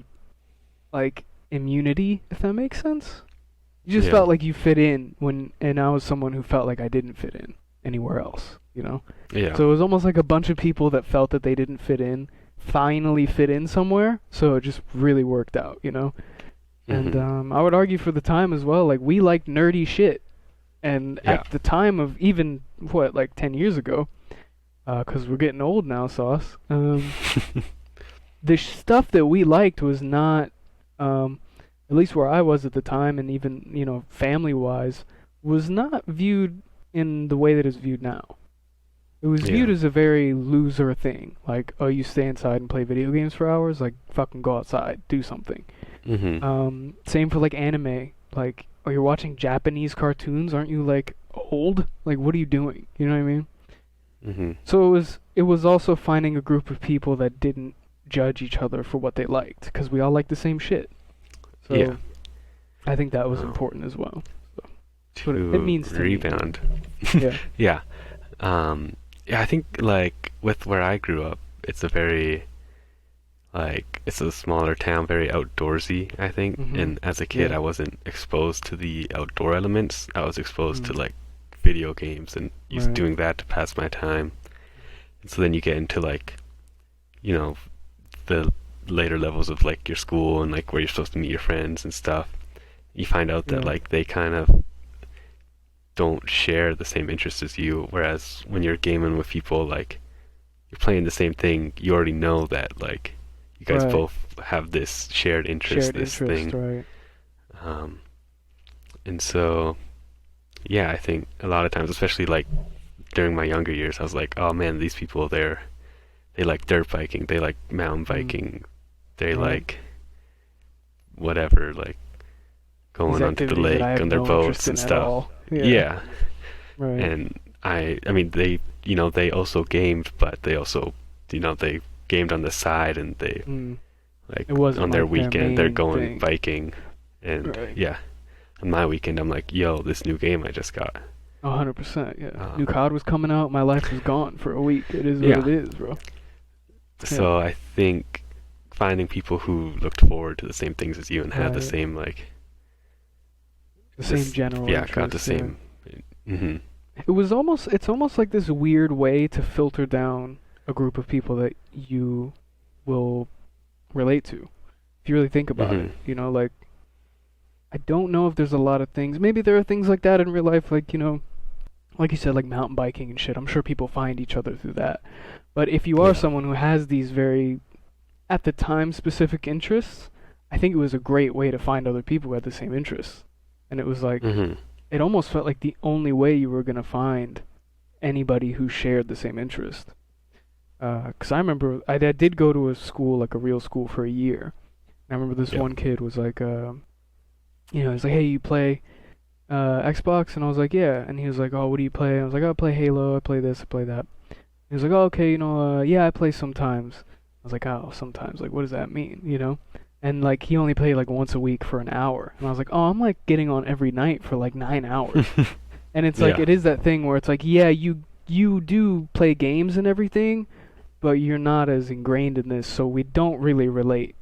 like immunity, if that makes sense. You just Yeah. felt like you fit in and I was someone who felt like I didn't fit in anywhere else, you know? Yeah. So it was almost like a bunch of people that felt that they didn't fit in finally fit in somewhere, so it just really worked out, you know? And Mhm. I would argue for the time as well, like we liked nerdy shit. And Yeah. at the time of even, what, like 10 years ago, because we're getting old now, Sauce, the stuff that we liked was not, at least where I was at the time, and even family wise, was not viewed in the way that it's viewed now. It was viewed Yeah. as a very loser thing, like, oh, you stay inside and play video games for hours, like fucking go outside, do something. Mhm. Same for like anime, like, oh, you're watching Japanese cartoons, aren't you like old? Like, what are you doing? You know what I mean? Mhm. So it was also finding a group of people that didn't judge each other for what they liked, because we all like the same shit. Yeah. So I think that was Um, important as well. That's what it to means to me. rebound. Yeah. Yeah. Yeah, I think like with where I grew up, it's a very like it's a smaller town, very outdoorsy, I think. Mhm. And as a kid, Yeah. I wasn't exposed to the outdoor elements. I was exposed to Mm. like video games and used Right. doing that to pass my time. And so then you get into like, you know, the later levels of like your school and like where you're supposed to meet your friends and stuff. You find out that Yeah. like they kind of don't share the same interests as you, whereas when you're gaming with people like you're playing the same thing, you already know that like you guys Right. both have this shared interest, Shared this interest. thing. Right. Um, and so yeah, I think a lot of times, especially like during my younger years, I was like, oh man, these people they like dirt biking, they like mountain Mm. biking, they Right. like whatever, like These going onto the activities that I lake have on their no boats interest and in at stuff. all. Yeah. Yeah, Right. and I mean they they also gamed, but they also they gamed on the side and they Mm. like It wasn't on their like their weekend they're main going thing. biking, and Right. yeah, on my weekend I'm like, yo, this new game I just got. 100%. Yeah. Um, New COD was coming out. My life was gone for a week. It is what yeah, it is, bro. Yeah. so I think finding people who looked forward to the same things as you and had the Right. same like The same this general yeah got the interest. Yeah. same. Mhm. It's almost like this weird way to filter down a group of people that you will relate to. If you really think about it, Mhm. like I don't know if there's a lot of things. Maybe there are things like that in real life, like like you said, like mountain biking and shit. I'm sure people find each other through that. But if you are Yeah. someone who has these very, at the time, specific interests, I think it was a great way to find other people who had the same interests. And it was like, Mhm. it almost felt like the only way you were going to find anybody who shared the same interest. Because I remember I did go to a school, like a real school, for a year. And I remember this Yeah. one kid was like, he's like, hey, you play Xbox? And I was like, yeah. And he was like, oh, what do you play? And I was like, oh, I play Halo, I play this, I play that. He was like, oh, okay, yeah, I play sometimes. I was like, oh, sometimes, like, what does that mean, And like, he only played like once a week for an hour. And I was like, oh, I'm like getting on every night for like 9 hours. And it's like, Yeah. it is that thing where it's like, yeah, you do play games and everything, but you're not as ingrained in this, so we don't really relate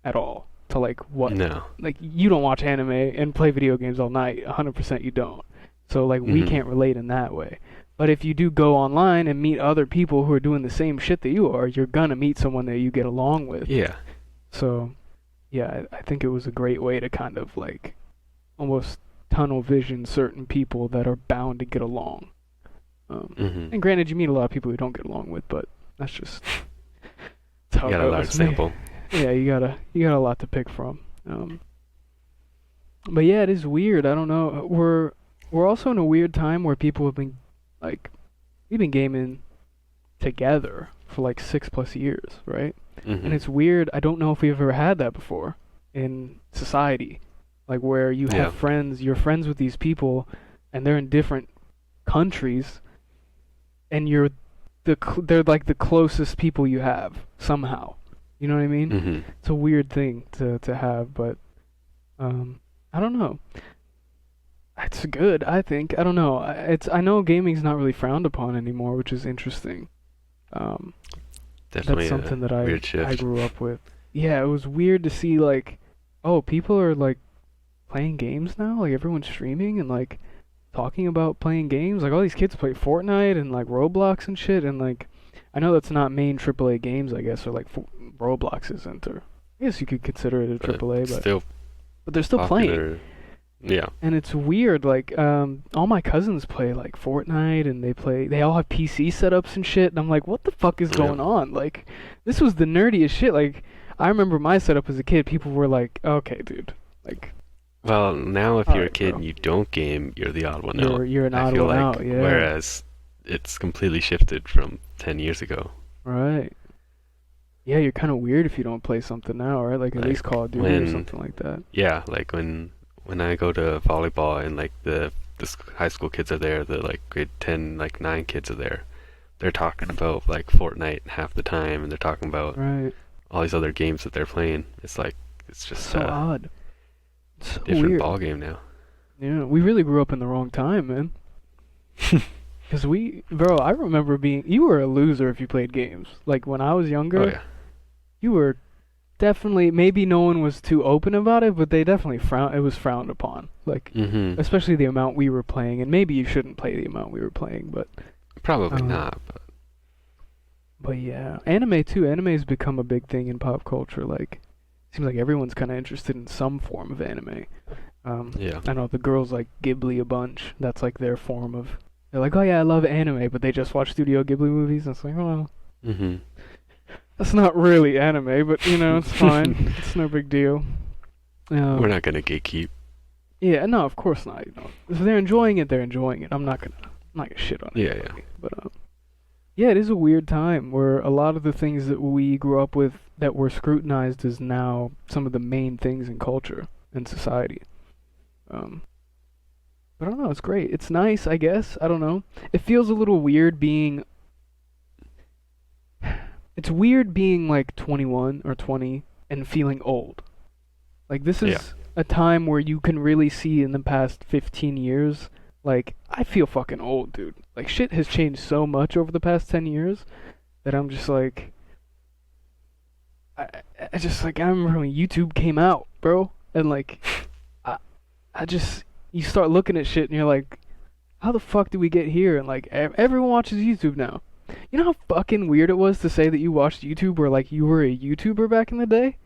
at all to like what, No. like, you don't watch anime and play video games all night. 100% you don't. So like, we Mhm. can't relate in that way. But if you do go online and meet other people who are doing the same shit that you are, you're gonna meet someone that you get along with. Yeah. So yeah, I think it was a great way to kind of like almost tunnel vision certain people that are bound to get along. Mhm. And granted, you meet a lot of people you don't get along with, but that's just that's how You it got a large goes. sample. Yeah, you got a lot to pick from. But yeah, it is weird. I don't know. We're also in a weird time where people have been like we've been gaming together for like 6+ years, right? And Mhm. it's weird. I don't know if we've ever had that before in society, like where you Yeah. have friends, you're friends with these people, and they're in different countries, and they're like the closest people you have somehow. You know what I mean? Mhm. It's a weird thing to have, but I don't know. It's good, I think. I don't know. I know gaming's not really frowned upon anymore, which is interesting. Um, Definitely that's something that a weird I shift. grew up with. Yeah, it was weird to see like, oh, people are like playing games now. Like everyone's streaming and like talking about playing games. Like all these kids play Fortnite and like Roblox and shit. And like, I know that's not main AAA games, I guess, or like Roblox isn't, or I guess you could consider it a But AAA, still but they're still playing. popular. Yeah. And it's weird, like, all my cousins play like Fortnite, and they all have PC setups and shit. And I'm like, what the fuck is Yeah. going on? Like, this was the nerdiest shit. Like, I remember my setup as a kid. People were like, okay, dude, like, Well, now if all you're a right, kid bro, and you don't game, you're the odd one out. you're an I odd feel one like, out. Yeah, whereas it's completely shifted from 10 years ago. right. Yeah, you're kind of weird if you don't play something now, right? Like at Like least Call of Duty or when, something like that. yeah, like when I go to volleyball and like the high school kids are there, the like grade 10, like 9 kids are there. They're talking about like Fortnite half the time, and they're talking about Right. all these other games that they're playing. It's like it's just So a odd. So different weird. ball game now. Yeah, we really grew up in the wrong time, man. Cause bro, I remember you were a loser if you played games. Like when I was Oh younger, yeah. you were definitely, maybe no one was too open about it, but they definitely it was frowned upon. Like, Mm-hmm. especially the amount we were playing, and maybe you shouldn't play the amount we were playing, but, Probably um, not, but but yeah. Anime too, anime's become a big thing in pop culture, like, seems like everyone's kinda interested in some form of anime. yeah. I know the girls like Ghibli a bunch, that's like their form of, they're like, oh yeah, I love anime, but they just watch Studio Ghibli movies, and it's like, well, Mm-hmm. that's not really anime, but you know, it's fine. It's no big deal. We're not gonna gatekeep. Yeah, no, of course not. You know, if they're enjoying it, they're enjoying it. I'm not gonna shit on Yeah, anybody. But yeah, it is a weird time where a lot of the things that we grew up with that were scrutinized is now some of the main things in culture and society. But I don't know. It's great. It's nice, I guess. I don't know. It feels a little weird being. It's weird being like 21 or 20 and feeling old. Like this Yeah. is a time where you can really see in the past 15 years, like I feel fucking old, dude. Like shit has changed so much over the past 10 years that I'm just like I, I just like I remember when YouTube came out, bro, and like I I just you start looking at shit and you're like how the fuck did we get here? And like everyone watches YouTube now. You know how fucking weird it was to say that you watched YouTube or like you were a YouTuber back in the day?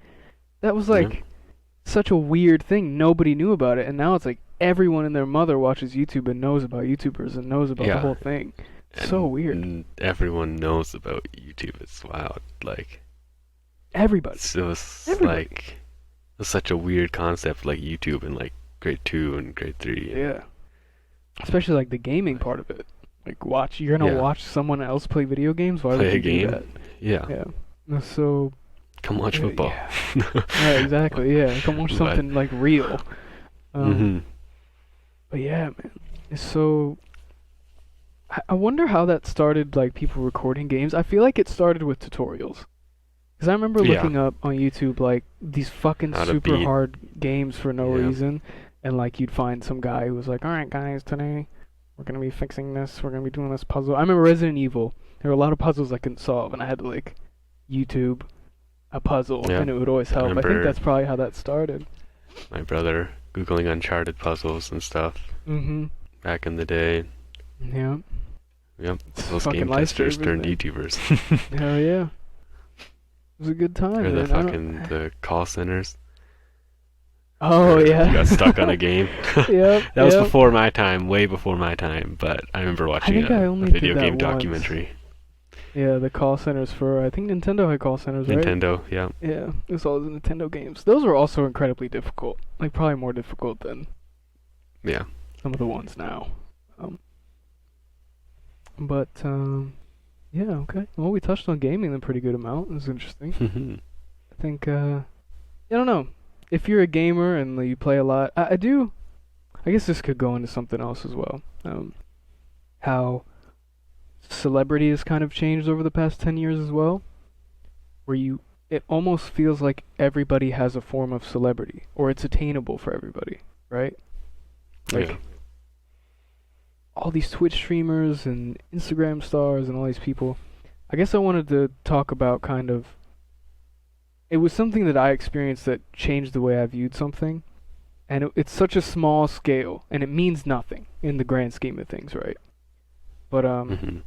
That was Yeah. like such a weird thing. Nobody knew about it, and now it's like everyone and their mother watches YouTube and knows about YouTubers and knows about the Yeah. whole thing. And So weird. everyone knows about YouTube. It's wild. Like Everybody. it was Everybody. like it was such a weird concept, like YouTube in like grade 2 and grade 3. Yeah. Especially like the gaming part of it. Like you're gonna Yeah. watch someone else play video games? Why Play would a you do game. that? Yeah. Yeah. That's so Come watch yeah, football. yeah. Right, exactly. Yeah, come watch But- something like real. Mm-hmm. But yeah, man, it's so. I wonder how that started. Like people recording games. I feel like it started with tutorials. Cause I remember Yeah. looking up on YouTube like these fucking How to super beat. hard games for no Yeah. reason, and like you'd find some guy who was like, "All right, guys, today we're gonna be fixing this. We're gonna be doing this puzzle." I remember Resident Evil. There were a lot of puzzles I couldn't solve, and I had to like YouTube a puzzle, Yeah. and it would always help. I think remember- that's probably how that started. My brother Googling Uncharted puzzles and stuff Mm-hmm. back in the day. Yeah. Yep. It's Those fucking game life testers saving, turned isn't it? YouTubers. Hell yeah. It was a good time, Or the man. I don't- fucking the call centers. Oh where yeah. you got stuck on a game. Yep. That was yep. before my time, way before my time, but I remember watching think I a only video did that game once. documentary. Yeah, the call centers for I think Nintendo had call centers, right? Nintendo, yeah. Yeah, it was all the Nintendo games. Those were also incredibly difficult. Like probably more difficult than Yeah. some of the ones now. But yeah, okay. Well, we touched on gaming a pretty good amount. It was interesting. I think I don't know. If you're a gamer and you play a lot, I do. I guess this could go into something else as well. How celebrity has kind of changed over the past 10 years as well. Where it almost feels like everybody has a form of celebrity, or it's attainable for everybody, right? Like Yeah. all these Twitch streamers and Instagram stars and all these people, I guess I wanted to talk about kind of. It was something that I experienced that changed the way I viewed something, and it's such a small scale, and it means nothing in the grand scheme of things, right? But Mm-hmm.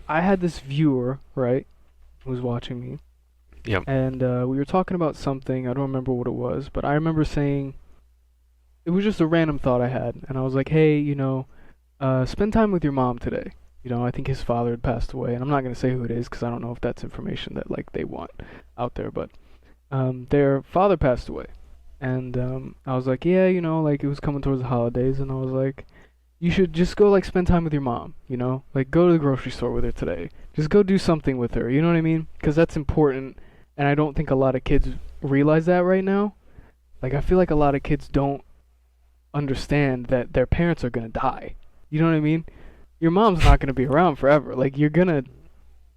I had this viewer, right, who was watching me, Yep. and we were talking about something. I don't remember what it was, but I remember saying it was just a random thought I had, and I was like, "Hey, spend time with your mom today." I think his father had passed away, and I'm not gonna say who it is because I don't know if that's information that like they want out there, but their father passed away, and I was like, yeah, like it was coming towards the holidays, and I was like, you should just go like spend time with your mom, like go to the grocery store with her today, just go do something with her, you know what I mean? Because that's important, and I don't think a lot of kids realize that right now. Like I feel like a lot of kids don't understand that their parents are gonna die. You know what I mean? Your mom's not gonna be around forever. Like you're gonna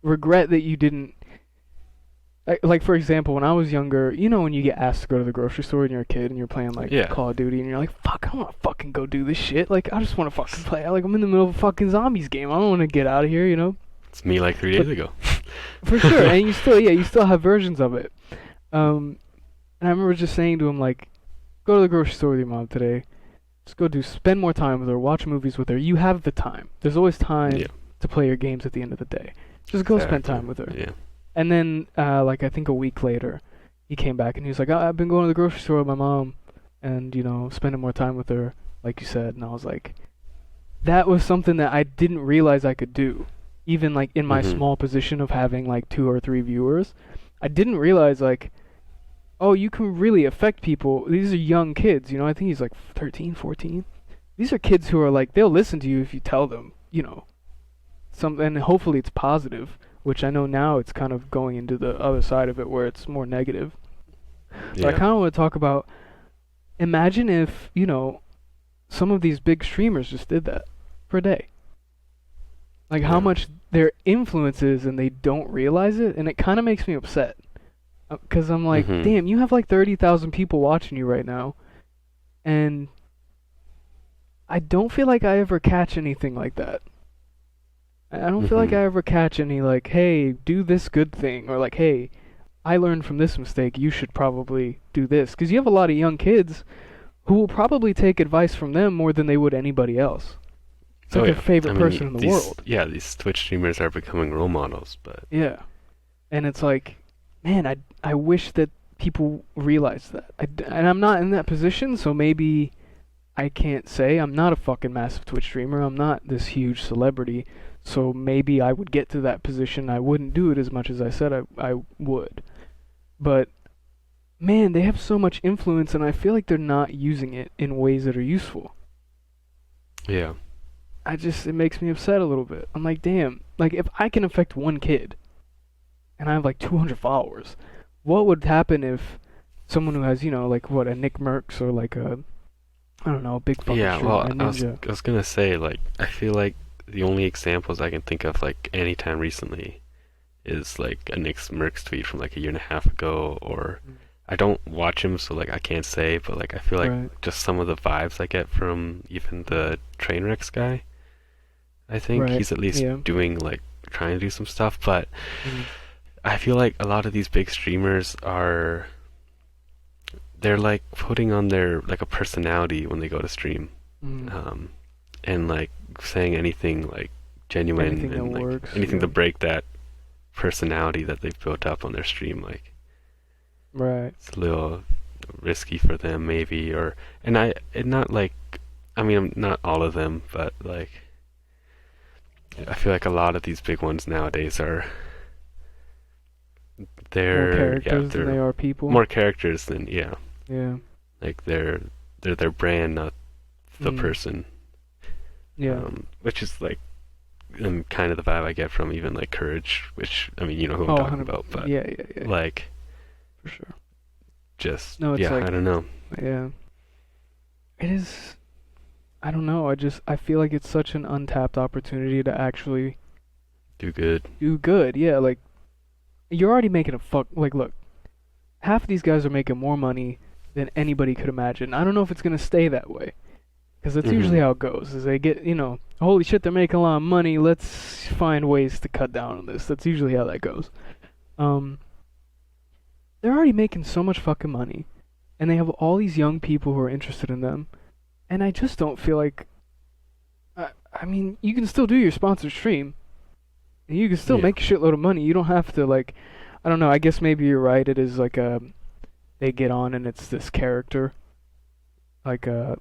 regret that you didn't. Like for example, when I was younger, when you get asked to go to the grocery store and you're a kid and you're playing like Yeah. Call of Duty and you're like, fuck, I don't wanna fucking go do this shit. Like I just wanna fucking play. Like I'm in the middle of a fucking zombies game. I don't wanna get out of here. It's me like 3 But days ago. for sure, and you still have versions of it. And I remember just saying to him like, go to the grocery store with your mom today. Just spend more time with her, watch movies with her. You have the time. There's always time Yeah. to play your games at the end of the day. Just go spend Exactly. time with her. Yeah. And then, like I think a week later, he came back and he was like, I've been going to the grocery store with my mom, and spending more time with her, like you said. And I was like, that was something that I didn't realize I could do, even like in my Mm-hmm. small position of having like 2 or 3 viewers. I didn't realize like, oh, you can really affect people. These are young kids, I think he's like 13, 14. These are kids who are like, they'll listen to you if you tell them, and hopefully it's positive, which I know now it's kind of going into the other side of it where it's more negative. But I Yeah. kind of want to talk about, imagine if, some of these big streamers just did that for a day. Like how Yeah. much their influence is and they don't realize it, and it kind of makes me upset. Because I'm like, Mm-hmm. damn, you have like 30,000 people watching you right now, and I don't feel like I ever catch anything like that. I don't feel like Mm-hmm. I ever catch any like, hey, do this good thing, or like, hey, I learned from this mistake, you should probably do this. Because you have a lot of young kids who will probably take advice from them more than they would anybody else. It's Oh like their yeah. I favorite person mean, in the these world. yeah these Twitch streamers are becoming role models, but Yeah. And it's like, man, I wish that people realized that. And I'm not in that position, so maybe I can't say. I'm not a fucking massive Twitch streamer. I'm not this huge celebrity. So maybe I would get to that position. I wouldn't do it as much as I said I would. But man, they have so much influence, and I feel like they're not using it in ways that are useful. yeah. It makes me upset a little bit. I'm like, damn, like if I can affect one kid, and I have like 200 followers, what would happen if someone who has, like what, a Nick Merckx or like I don't know, a big fucking Yeah, streamer, well, a I was ninja. I was gonna say, like, I feel like the only examples I can think of like anytime recently is like a Nick Merckx tweet from like a year and a half ago, or Mm. I don't watch him, so like I can't say, but like I feel like Right, just some of the vibes I get from even the Trainwrecks guy. I think right, he's at least yeah. doing like trying to do some stuff, but Mm. I feel like a lot of these big streamers they're like putting on their like a personality when they go to stream, Mm. um, and like saying anything like genuine Anything that and like works, anything yeah. to break that personality that they've built up on their stream. Like Right. it's a little risky for them maybe, or and not like I mean not all of them, but like I feel like a lot of these big ones nowadays are More yeah characters than they they're are people. more characters than yeah, Yeah. like they're their brand, not the Mm. person. Yeah. Which is like kind of the vibe I get from even like Courage, which I mean you know who I'm Oh, talking 100. about, but Yeah, yeah, yeah. like For sure. just No, it's yeah like, I don't know. yeah. It is. I don't know. I feel like it's such an untapped opportunity to actually Do good. do good. Yeah, like you're already making a fuck. Like, look, half of these guys are making more money than anybody could imagine. I don't know if it's gonna stay that way, because that's Mm-hmm. usually how it goes. Is they get, holy shit, they're making a lot of money. Let's find ways to cut down on this. That's usually how that goes. Um, they're already making so much fucking money, and they have all these young people who are interested in them, and I just don't feel like. I mean, you can still do your sponsored stream, and you can still Yeah. make a shitload of money. You don't have to like, I don't know. I guess maybe you're right. It is like a, they get on and it's this character, like a,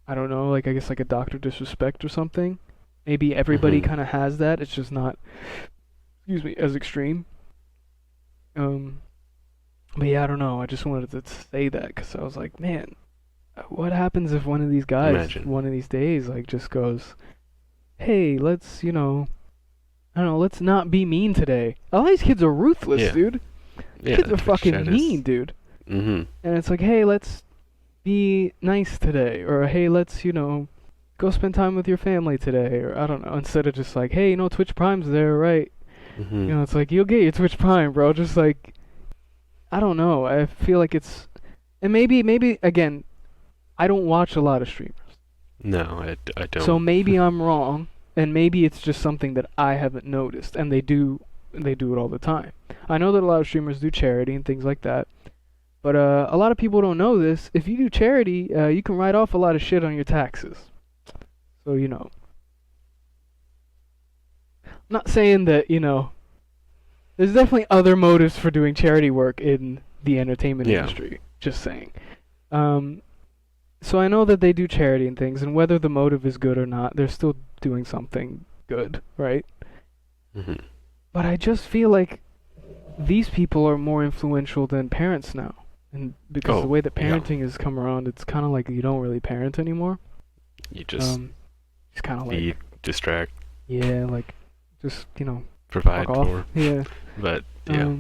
I don't know, like I guess like a Doctor Disrespect or something. Maybe everybody Mhm. kind of has that. It's just not, excuse me, as extreme. Um, but yeah, I don't know. I just wanted to say that because I was like, man, what happens if one of these guys, Imagine. one of these days, like just goes, hey, let's, I don't know, let's not be mean today. All these kids are ruthless, Yeah. dude. Yeah. Kids are Twitch fucking chat mean, is. dude. Mhm. And it's like, hey, let's be nice today, or hey, let's, go spend time with your family today, or I don't know. Instead of just like, hey, Twitch Prime's there, right? Mhm. It's like you'll get your Twitch Prime, bro. Just like, I don't know. I feel like it's, and maybe again, I don't watch a lot of streamers, No, I so don't. maybe I'm wrong, and maybe it's just something that I haven't noticed, and they do it all the time. I know that a lot of streamers do charity and things like that, but a lot of people don't know this. If you do charity, you can write off a lot of shit on your taxes. So not saying that there's definitely other motives for doing charity work in the entertainment Yeah. industry. Just saying. Um, so I know that they do charity and things, and whether the motive is good or not, they're still doing something good, right? Mhm. But I just feel like these people are more influential than parents now. And because the Oh, way that yeah. parenting has come around, it's kind of like you don't really parent anymore. You just It's kind of feed, like, distract, yeah, like, just, provide fuck off. for. Yeah. But yeah.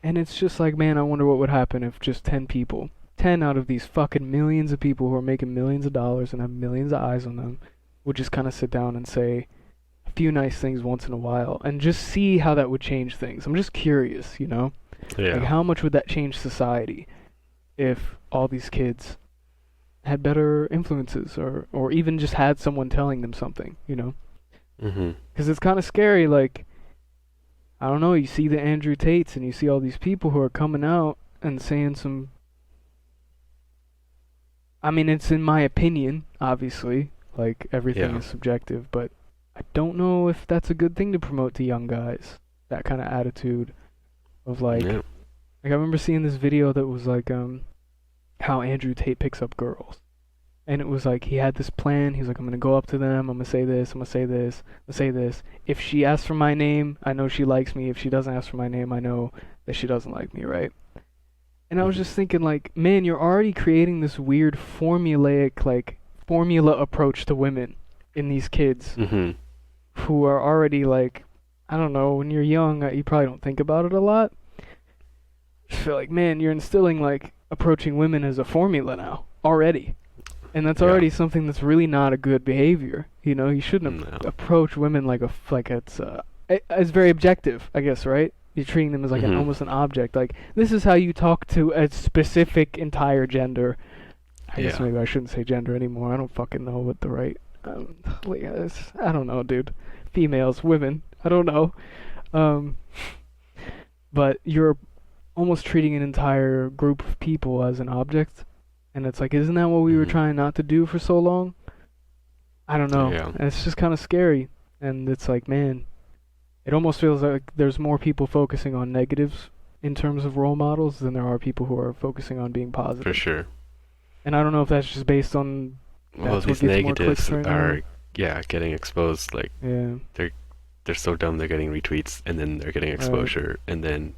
And it's just like, man, I wonder what would happen if just 10 people, 10 out of these fucking millions of people who are making millions of dollars and have millions of eyes on them, would just kind of sit down and say a few nice things once in a while and just see how that would change things. I'm just curious, Yeah. Like, how much would that change society if all these kids had better influences or even just had someone telling them something, Mhm. Because it's kind of scary, like, I don't know, you see the Andrew Tates and you see all these people who are coming out and saying some. I mean, it's in my opinion, obviously, like, everything Yeah. is subjective, but I don't know if that's a good thing to promote to young guys. That kind of attitude of, like, Yeah. I remember seeing this video that was like, how Andrew Tate picks up girls. And it was like he had this plan. He's like, I'm gonna go up to them. I'm gonna say this. I'm gonna say this. I'm gonna say this. If she asks for my name, I know she likes me. If she doesn't ask for my name, I know that she doesn't like me, right? And I was Mhm. just thinking, like, man, you're already creating this weird formulaic, like, formula approach to women in these kids Mhm. who are already like, I don't know. When you're young, you probably don't think about it a lot. I feel like, man, you're instilling like approaching women as a formula now already. And that's Yeah. already something that's really not a good behavior. You shouldn't No. approach women like it's very objective, I guess, right? You're treating them as like Mhm. almost an object. Like, this is how you talk to a specific entire gender. I guess Yeah. maybe I shouldn't say gender anymore. I don't fucking know what the right. I don't know, dude. Females, women. I don't know. Um, but you're almost treating an entire group of people as an object. And it's like, isn't that what we were Mhm. trying not to do for so long? I don't know. Yeah. And it's just kind of scary. And it's like, man, it almost feels like there's more people focusing on negatives in terms of role models than there are people who are focusing on being For positive. sure. And I don't know if that's just based on Well, that's what these gets more clicks negatives right are, now. yeah, getting exposed. Like Yeah. they're so dumb. They're getting retweets, and then they're getting exposure, and then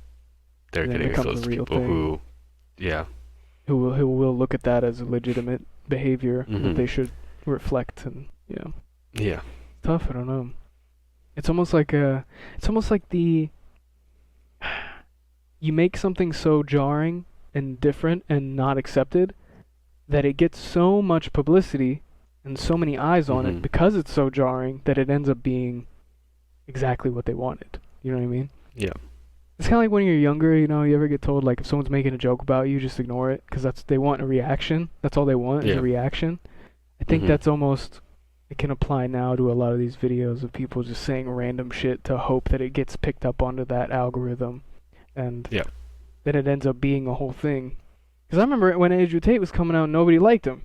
they're And then getting it becomes exposed a to real people thing. who, yeah. Who will look at that as a legitimate behavior that Mhm. they should reflect and Yeah. tough. I don't know. It's almost like the you make something so jarring and different and not accepted that it gets so much publicity and so many eyes on it Mhm. because it's so jarring that it ends up being exactly what they wanted. You know what I mean? Yeah. It's kind of like when you're younger, you ever get told, like, if someone's making a joke about you, just ignore it because they want a reaction. That's all they want is Yeah. a reaction. I think Mhm. that's almost it can apply now to a lot of these videos of people just saying random shit to hope that it gets picked up onto that algorithm, and Yeah. then it ends up being a whole thing. Because I remember when Andrew Tate was coming out, nobody liked him.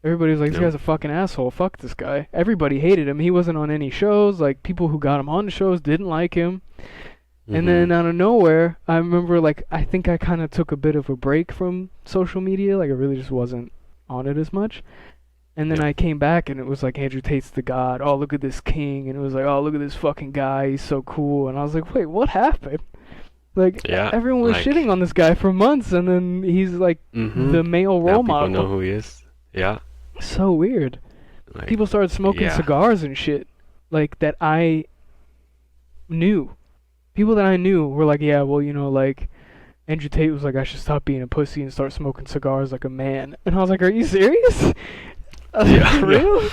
Everybody was like, this No. guy's a fucking asshole. Fuck this guy. Everybody hated him. He wasn't on any shows. Like, people who got him on the shows didn't like him. And then out of nowhere, I remember, like, I think I kind of took a bit of a break from social media. Like, I really just wasn't on it as much. And then Yeah. I came back, and it was like, Andrew Tate's the god. Oh, look at this king. And it was like, oh, look at this fucking guy. He's so cool. And I was like, wait, what happened? Like, Yeah, everyone was like- shitting on this guy for months, and then he's, like, the male Now role people model. know who he is. Yeah. So weird. Like, People started smoking yeah. cigars and shit, like, that I knew. People that I knew were like, yeah, well, you know, like, Andrew Tate was like, I should stop being a pussy and start smoking cigars like a man. And I was like, are you serious? I was like, Yeah, for real?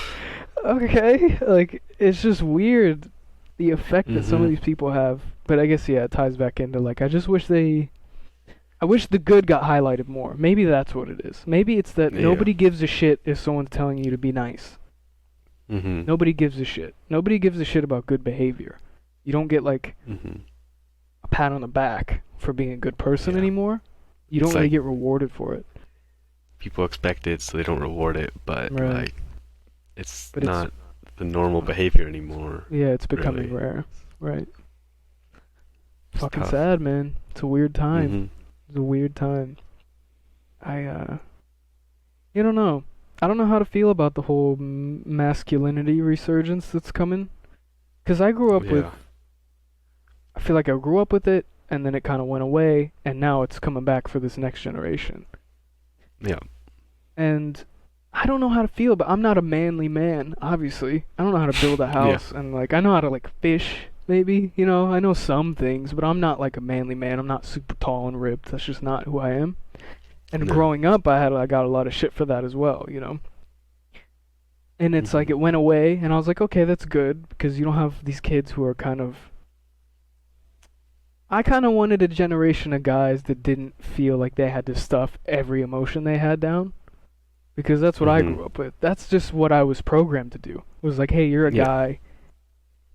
Okay. Like, it's just weird, the effect that some of Mhm. these people have. But I guess, yeah, it ties back into, like, I wish the good got highlighted more. Maybe that's what it is. Maybe it's that Yeah. nobody gives a shit if someone's telling you to be nice. Mm-hmm. Nobody gives a shit. Nobody gives a shit about good behavior. You don't get, like, Mm-hmm. a pat on the back for being a good person Yeah. anymore. You don't It's really like- get rewarded for it. People expect it, so they don't reward it, but Right. like, it's But it's- not the normal behavior anymore. Yeah, it's becoming Really. rare. Right. It's Fucking tough. sad, man. It's a weird time. Mhm. It's a weird time. You don't know. I don't know how to feel about the whole masculinity resurgence that's coming. Because I grew up with, Yeah. I feel like I grew up with it, and then it kind of went away, and now it's coming back for this next generation. Yeah. And I don't know how to feel, but I'm not a manly man, obviously. I don't know how to build a house, and, like, I know how to, like, fish, maybe, you know? I know some things, but I'm not, like, a manly man. I'm not super tall and ripped. That's just not who I am. And No. growing up, I got a lot of shit for that as well, you know? And it's like, Mhm. it went away, and I was like, okay, that's good, because you don't have these kids who are kind of... I kind of wanted a generation of guys that didn't feel like they had to stuff every emotion they had down. Because that's what I Mhm. grew up with. That's just what I was programmed to do. It was like, hey, you're a Yeah. guy,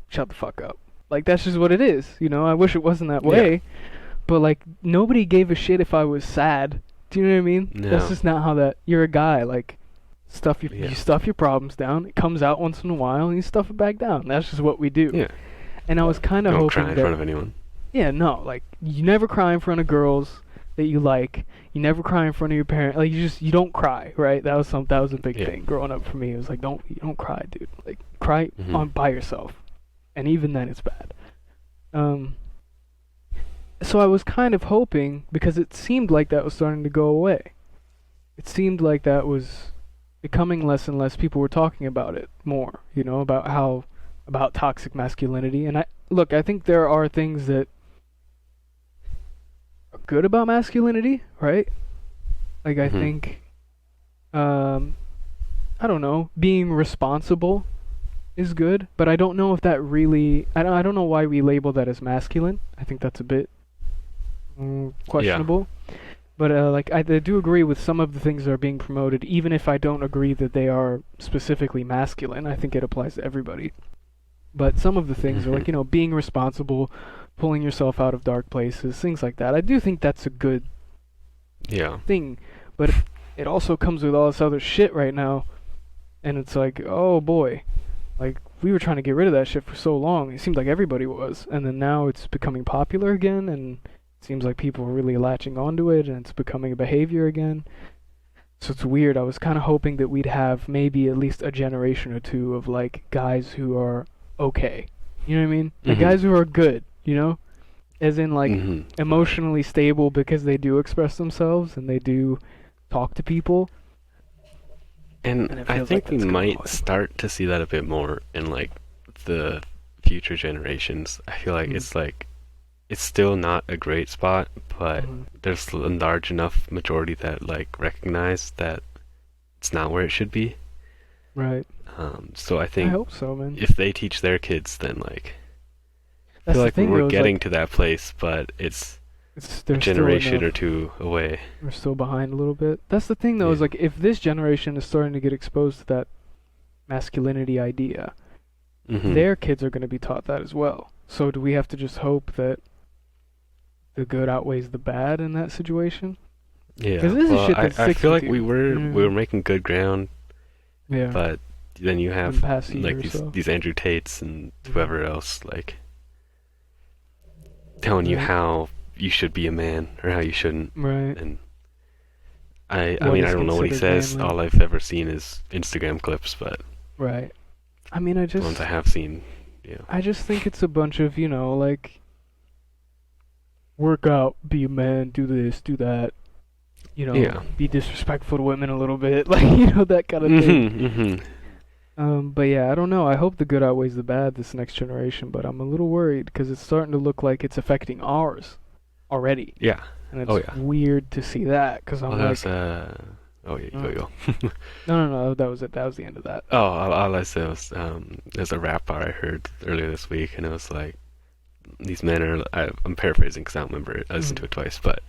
shut the fuck up. Like, that's just what it is, you know? I wish it wasn't that way. But, like, nobody gave a shit if I was sad. Do you know what I mean? That's No. just not how that... You're a guy, like, Yeah. you stuff your problems down. It comes out once in a while, and you stuff it back down. That's just what we do. Yeah. And I was kind of Don't hoping cry in that... front of anyone. Yeah, no, like, you never cry in front of girls that you like. You never cry in front of your parents. Like, you don't cry, right? That was a big Yeah. thing growing up for me. It was like, you don't cry, dude. Like, cry Mhm. by yourself. And even then it's bad. So I was kind of hoping, because it seemed like that was starting to go away. It seemed like that was becoming less and less. People were talking about it more, you know, about toxic masculinity. And I think there are things that are good about masculinity, right? Like, I Mhm. think, I don't know, being responsible is good, but I don't know if that really, I don't know why we label that as masculine. I think that's a bit questionable. But like, I do agree with some of the things that are being promoted, even if I don't agree that they are specifically masculine. I think it applies to everybody. But some of the things are like, Mhm. you know, being responsible, pulling yourself out of dark places, things like that. I do think that's a good Yeah. thing, but it also comes with all this other shit right now, and it's like, oh boy, like, we were trying to get rid of that shit for so long. It seemed like everybody was, and then now it's becoming popular again, and it seems like people are really latching onto it, and it's becoming a behavior again. So it's weird. I was kind of hoping that we'd have maybe at least a generation or two of, like, guys who are okay. You know what I mean? Like, Mhm. guys who are good, you know? As in, like, Mhm. emotionally stable because they do express themselves and they do talk to people. And And it I feels think like we that's going might away. start to see that a bit more in like the future generations. I feel like Mhm. it's still not a great spot, but Mhm. there's a large enough majority that like recognize that it's not where it should be. Right. So I I think hope so, man. if they teach their kids, then like I That's feel the like thing, we're though, is, getting like, to that place, but it's a they're still generation enough. or two away. We're still behind a little bit. That's the thing, though, is Yeah. like, if this generation is starting to get exposed to that masculinity idea, Mhm. their kids are going to be taught that as well. So do we have to just hope that the good outweighs the bad in that situation? Because Yeah. this is Well, shit I that I sticks feel with like you. we were making good ground, Yeah. but then you In the have past year like or these so. these Andrew Tates and Hmm. whoever else like telling you Right. how you should be a man or how you shouldn't. Right. And I What mean I is don't know what he considered says. manly. All I've ever seen is Instagram clips, but Right. I mean, I the ones I just, have seen, yeah. I just think it's a bunch of, like, work out, be a man, do this, do that, Yeah. be disrespectful to women a little bit, like, that kind of thing. Mhm. Mhm. But yeah, I don't know. I hope the good outweighs the bad this next generation, but I'm a little worried because it's starting to look like it's affecting ours already. Yeah. And Oh it's yeah. weird to see that because Well, I'm that's like, Oh yeah, oh, you go. no, that was it. That was the end of that. Oh, all I said was there's a rap bar I heard earlier this week, and it was like these men are. I'm paraphrasing because I don't remember it. I listened to Hmm. it twice, but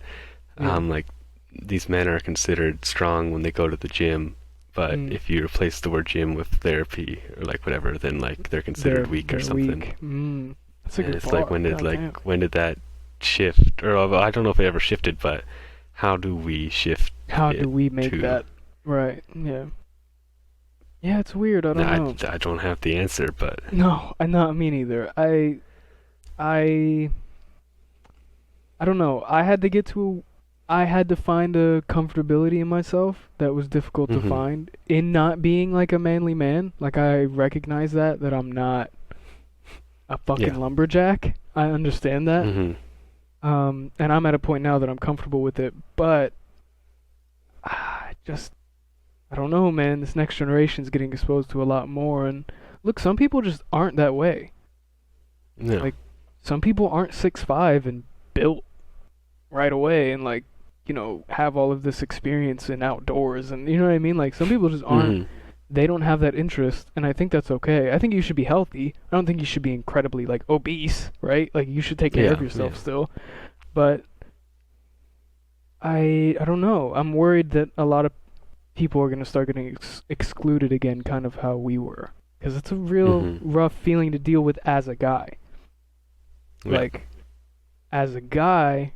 Yeah. like these men are considered strong when they go to the gym, but Mm. if you replace the word gym with therapy or like whatever, then like they're considered weak or They're something. weak. That's a And good it's like bar. God damn. when did that shift? Or I don't know if it ever shifted, but how do we shift How do it we make to? that right? Yeah. Yeah, it's weird. I don't I, know. I don't have the answer, but No, I not me neither. I I don't know. I had to find a comfortability in myself that was difficult to mhm, find in not being like a manly man. Like I recognize that I'm not a fucking yeah, lumberjack. I understand that. mhm, And I'm at a point now that I'm comfortable with it, but I just I don't know, man. This next generation's getting exposed to a lot more and look, some people just aren't that way. no, Like some people aren't 6'5" and built right away and like have all of this experience in outdoors and you know what I mean, like some people just aren't, mhm, they don't have that interest, and I think that's okay. I think you should be healthy. I don't think you should be incredibly like obese, right? Like you should take care of yeah, yourself yeah, still, but I don't know, I'm worried that a lot of people are going to start getting excluded again, kind of how we were, because it's a real mhm, rough feeling to deal with as a guy. yeah, Like as a guy,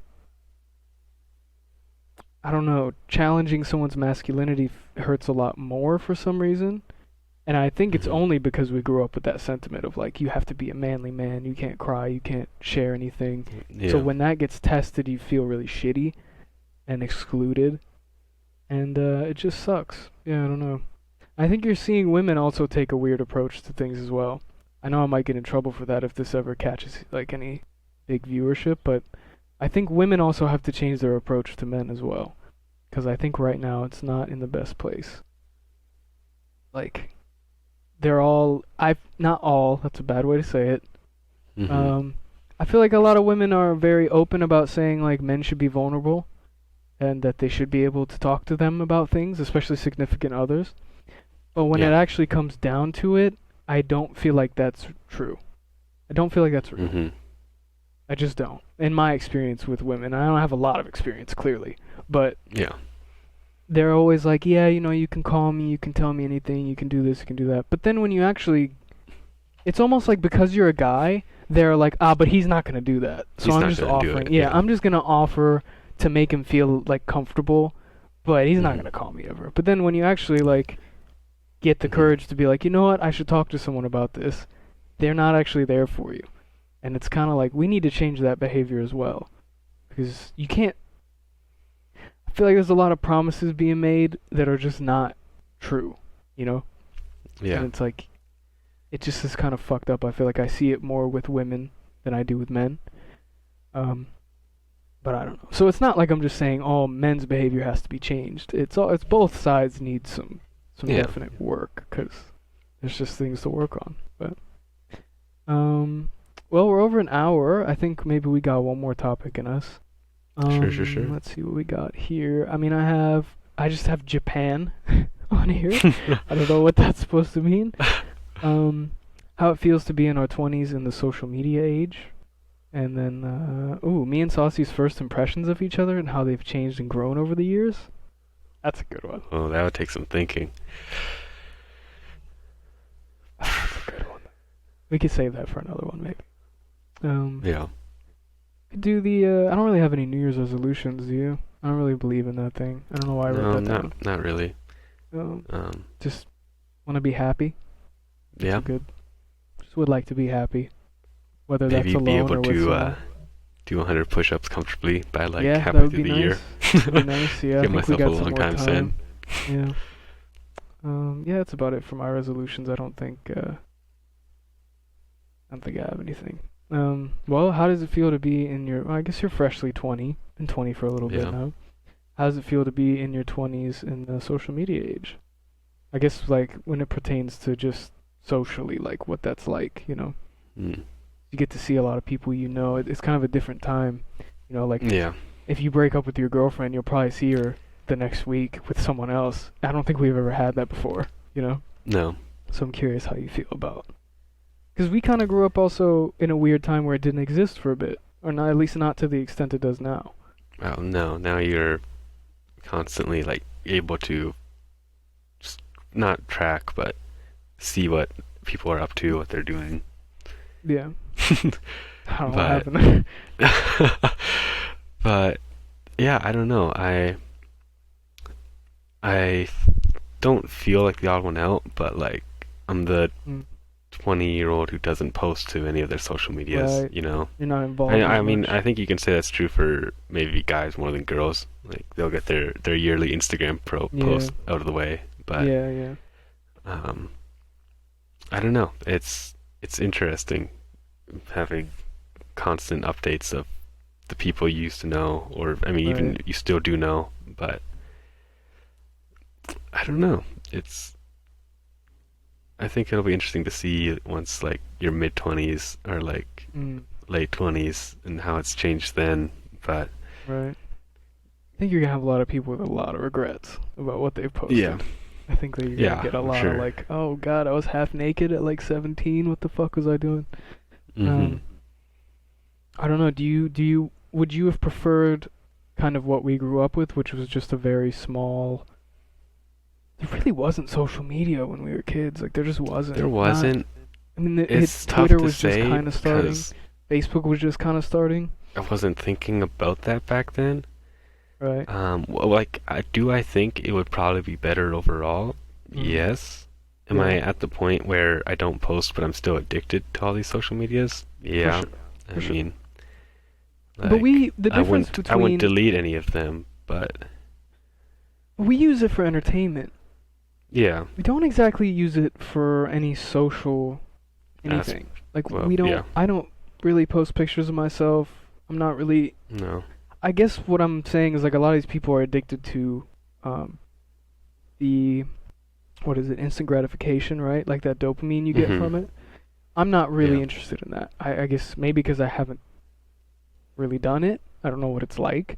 I don't know, challenging someone's masculinity hurts a lot more for some reason. And I think it's mhm, only because we grew up with that sentiment of like, you have to be a manly man, you can't cry, you can't share anything. So yeah, when that gets tested, you feel really shitty and excluded. And it just sucks. Yeah, I don't know. I think you're seeing women also take a weird approach to things as well. I know I might get in trouble for that if this ever catches like any big viewership, but I think women also have to change their approach to men as well. Because I think right now it's not in the best place. Like, they're all, not all, that's a bad way to say it. mhm, Um, I feel like a lot of women are very open about saying, like, men should be vulnerable and that they should be able to talk to them about things, especially significant others. But when it yeah, actually comes down to it, I don't feel like that's true. I don't feel like that's real. mhm, I just don't. In my experience with women, I don't have a lot of experience, clearly, but yeah, they're always like, yeah, you can call me, you can tell me anything, you can do this, you can do that. But then when you actually, it's almost like because you're a guy, they're like, but he's not gonna do that. So he's I'm not just gonna do offering. it, Yeah, yeah, I'm just gonna offer to make him feel like comfortable, but he's not mhm, gonna call me ever. But then when you actually like get the mhm, courage to be like, you know what, I should talk to someone about this, they're not actually there for you. And it's kind of like we need to change that behavior as well, because you can't. I feel like there's a lot of promises being made that are just not true, you know? And yeah, it's like, it just is kind of fucked up. I feel like I see it more with women than I do with men. Um, but I don't know. So it's not like I'm just saying all men's behavior has to be changed. It's both sides need some yeah, definite work because there's just things to work on. But um, well, we're over an hour. I think maybe we got one more topic in us. sure, sure, sure. Let's see what we got here. I mean, I just have Japan on here. I don't know what that's supposed to mean. How it feels to be in our 20s in the social media age. And then, me and Saucy's first impressions of each other and how they've changed and grown over the years. That's a good one. Oh, that would take some thinking. We could save that for another one, maybe. Yeah. Could do the. I don't really have any New Year's resolutions. Do you? I don't really believe in that thing. I don't know why I wrote No, that down. not really. Um, Um, just want to be happy. That's yeah. a good. Just would like to be happy, whether that's Maybe be alone able or with to someone. do 100 push-ups comfortably by like Yeah, that halfway would through be the year. nice. That'd be nice. Yeah, I Give think we myself a got some long more time time. saying. Yeah. Yeah, that's about it for my resolutions. I don't think. I don't think I have anything. Well, how does it feel to be in your? Well, I guess you're freshly 20, been 20 for a little bit Yeah. now. How does it feel to be in your 20s in the social media age? I guess like when it pertains to just socially, like what that's like, you know. Mm. You get to see a lot of people you know. It's kind of a different time, you know. Like Yeah. if you break up with your girlfriend, you'll probably see her the next week with someone else. I don't think we've ever had that before, you know. No. So I'm curious how you feel about. Because we kind of grew up also in a weird time where it didn't exist for a bit, or not, at least not to the extent it does now. Well, no. Now you're constantly like able to just not track, but see what people are up to, what they're doing. Yeah. I don't know what But happened. but yeah, I don't know. I don't feel like the odd one out, but like I'm the Mm, 20-year-old who doesn't post to any of their social medias, right. you know. You're not involved I as mean, much. I think you can say that's true for maybe guys more than girls. Like they'll get their yearly Instagram Yeah. post out of the way, but Yeah, yeah. um, I don't know. It's interesting having constant updates of the people you used to know, or I mean, even Right. you still do know, but I don't know. I think it'll be interesting to see once like your mid 20s or like Mm, late 20s and how it's changed then. But right. I think you're gonna have a lot of people with a lot of regrets about what they've yeah, posted. I think that you're gonna yeah, get a I'm lot of sure. like, oh god, I was half naked at like 17. What the fuck was I doing? Hmm. Um, I don't know. Would you have preferred kind of what we grew up with, which was just a very small. There really wasn't social media when we were kids. Like there just wasn't. There Not. wasn't. I mean, It's tough Twitter to was just say kind of starting. because Facebook was just kind of starting. I wasn't thinking about that back then. Right. Like, I think it would probably be better overall? Mm. Yes. Am Yeah. I at the point where I don't post, but I'm still addicted to all these social medias? For Yeah. sure. I For sure. mean, But like, the difference I wouldn't between delete any of them, but we use it for entertainment. yeah. We don't exactly use it for any social That's, anything. Like well, we don't. yeah. I don't really post pictures of myself. I'm not really. No. I guess what I'm saying is like a lot of these people are addicted to, um, the what is it, instant gratification, right? Like that dopamine you get Hmm. from it. I'm not really Yeah. interested in that. I guess maybe because I haven't really done it. I don't know what it's like.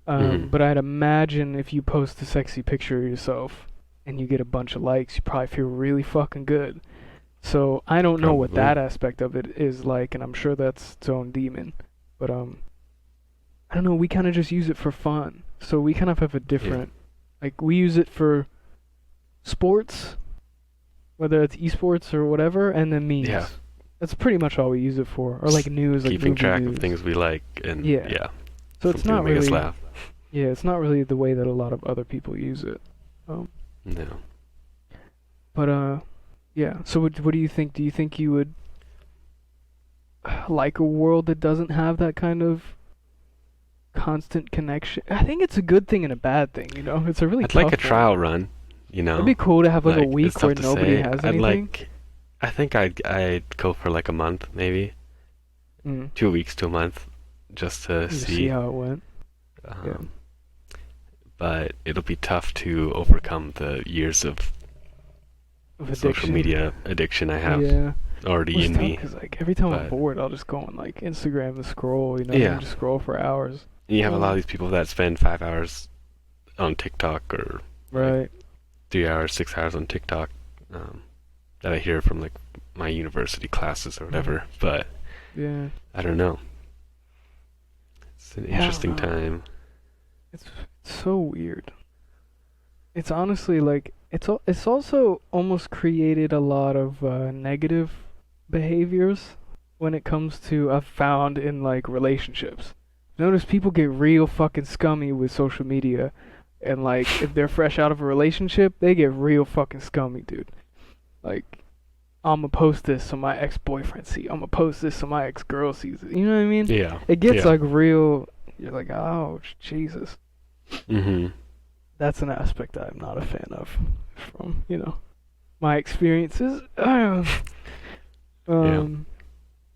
Hmm. But I'd imagine if you post a sexy picture of yourself and you get a bunch of likes, you probably feel really fucking good. So I don't know what Probably. that aspect of it is like, and I'm sure that's its own demon. But I don't know. We kind of just use it for fun. So we kind of have a Yeah. different, like we use it for sports, whether it's esports or whatever, and then memes. Yeah. That's pretty much all we use it for, or like Just news, like keeping movie track news. of things we like and Yeah. yeah, So it's something to not make us really, laugh. yeah, it's not really the way that a lot of other people use it. Um, No. but yeah. So what do you think? Do you think you would like a world that doesn't have that kind of constant connection? I think it's a good thing and a bad thing. You know, it's a really I'd like a tough one. trial run, you It'd know? be cool to have like a Like, it's week where tough to nobody say. has I'd anything. like, I think I'd go for like a month, maybe Mm. 2 weeks to a month, just to Just see. see how it went. Yeah. Um, but it'll be tough to overcome the years of Of social addiction. media addiction I have Yeah. already Well, it's in tough me. because like every time I'm But bored, I'll just go on like Instagram and scroll. You know, yeah, and just scroll for hours. and you have a lot of these people that spend 5 hours on TikTok or like Right. 3 hours, 6 hours on TikTok. That I hear from like my university classes or whatever. But Yeah. I don't know. It's an Yeah, I don't interesting know. time. It's so weird. It's honestly like it's also almost created a lot of negative behaviors when it comes to I've found in like relationships. Notice people get real fucking scummy with social media, and like if they're fresh out of a relationship, they get real fucking scummy, dude. Like I'm gonna post this so my ex-boyfriend see. I'm gonna post this so my ex-girl sees it. You know what I mean? Yeah. It gets Yeah. like real. You're like, oh Jesus. Mhm. That's an aspect I'm not a fan of, from my experiences. Yeah. Um,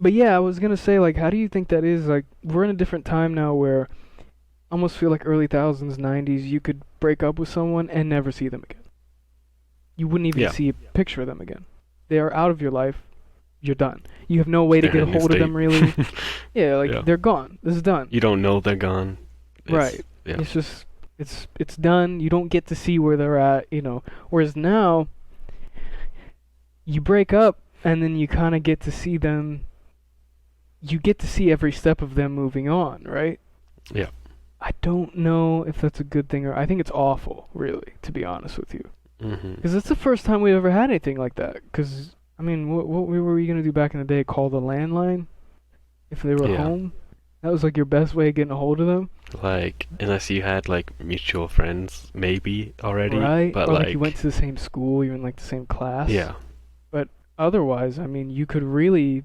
but yeah, I was gonna say, like, how do you think that is? Like, we're in a different time now where I almost feel like early thousands, 90s, you could break up with someone and never see them again. You wouldn't even Yeah. see a picture of them again. They are out of your life. You're done. You have no way to They're get a in a new hold of state. them, really. Yeah, like, Yeah. they're gone. This is done. You don't know they're gone. Right. Yeah. It's just, it's done. You don't get to see where they're at. Whereas now, you break up, and then you kind of get to see them. You get to see every step of them moving on, right? Yeah. I don't know if that's a good thing, or I think it's awful, really, to be honest with you. Mhm. Because it's the first time we ever had anything like that. Because, I mean, what were we going to do back in the day? Call the landline? If they were Yeah. home? That was like your best way of getting a hold of them? Like, unless you had like mutual friends, maybe already. Right? But Or like you went to the same school, you're in like the same class. yeah. But otherwise, I mean, you could really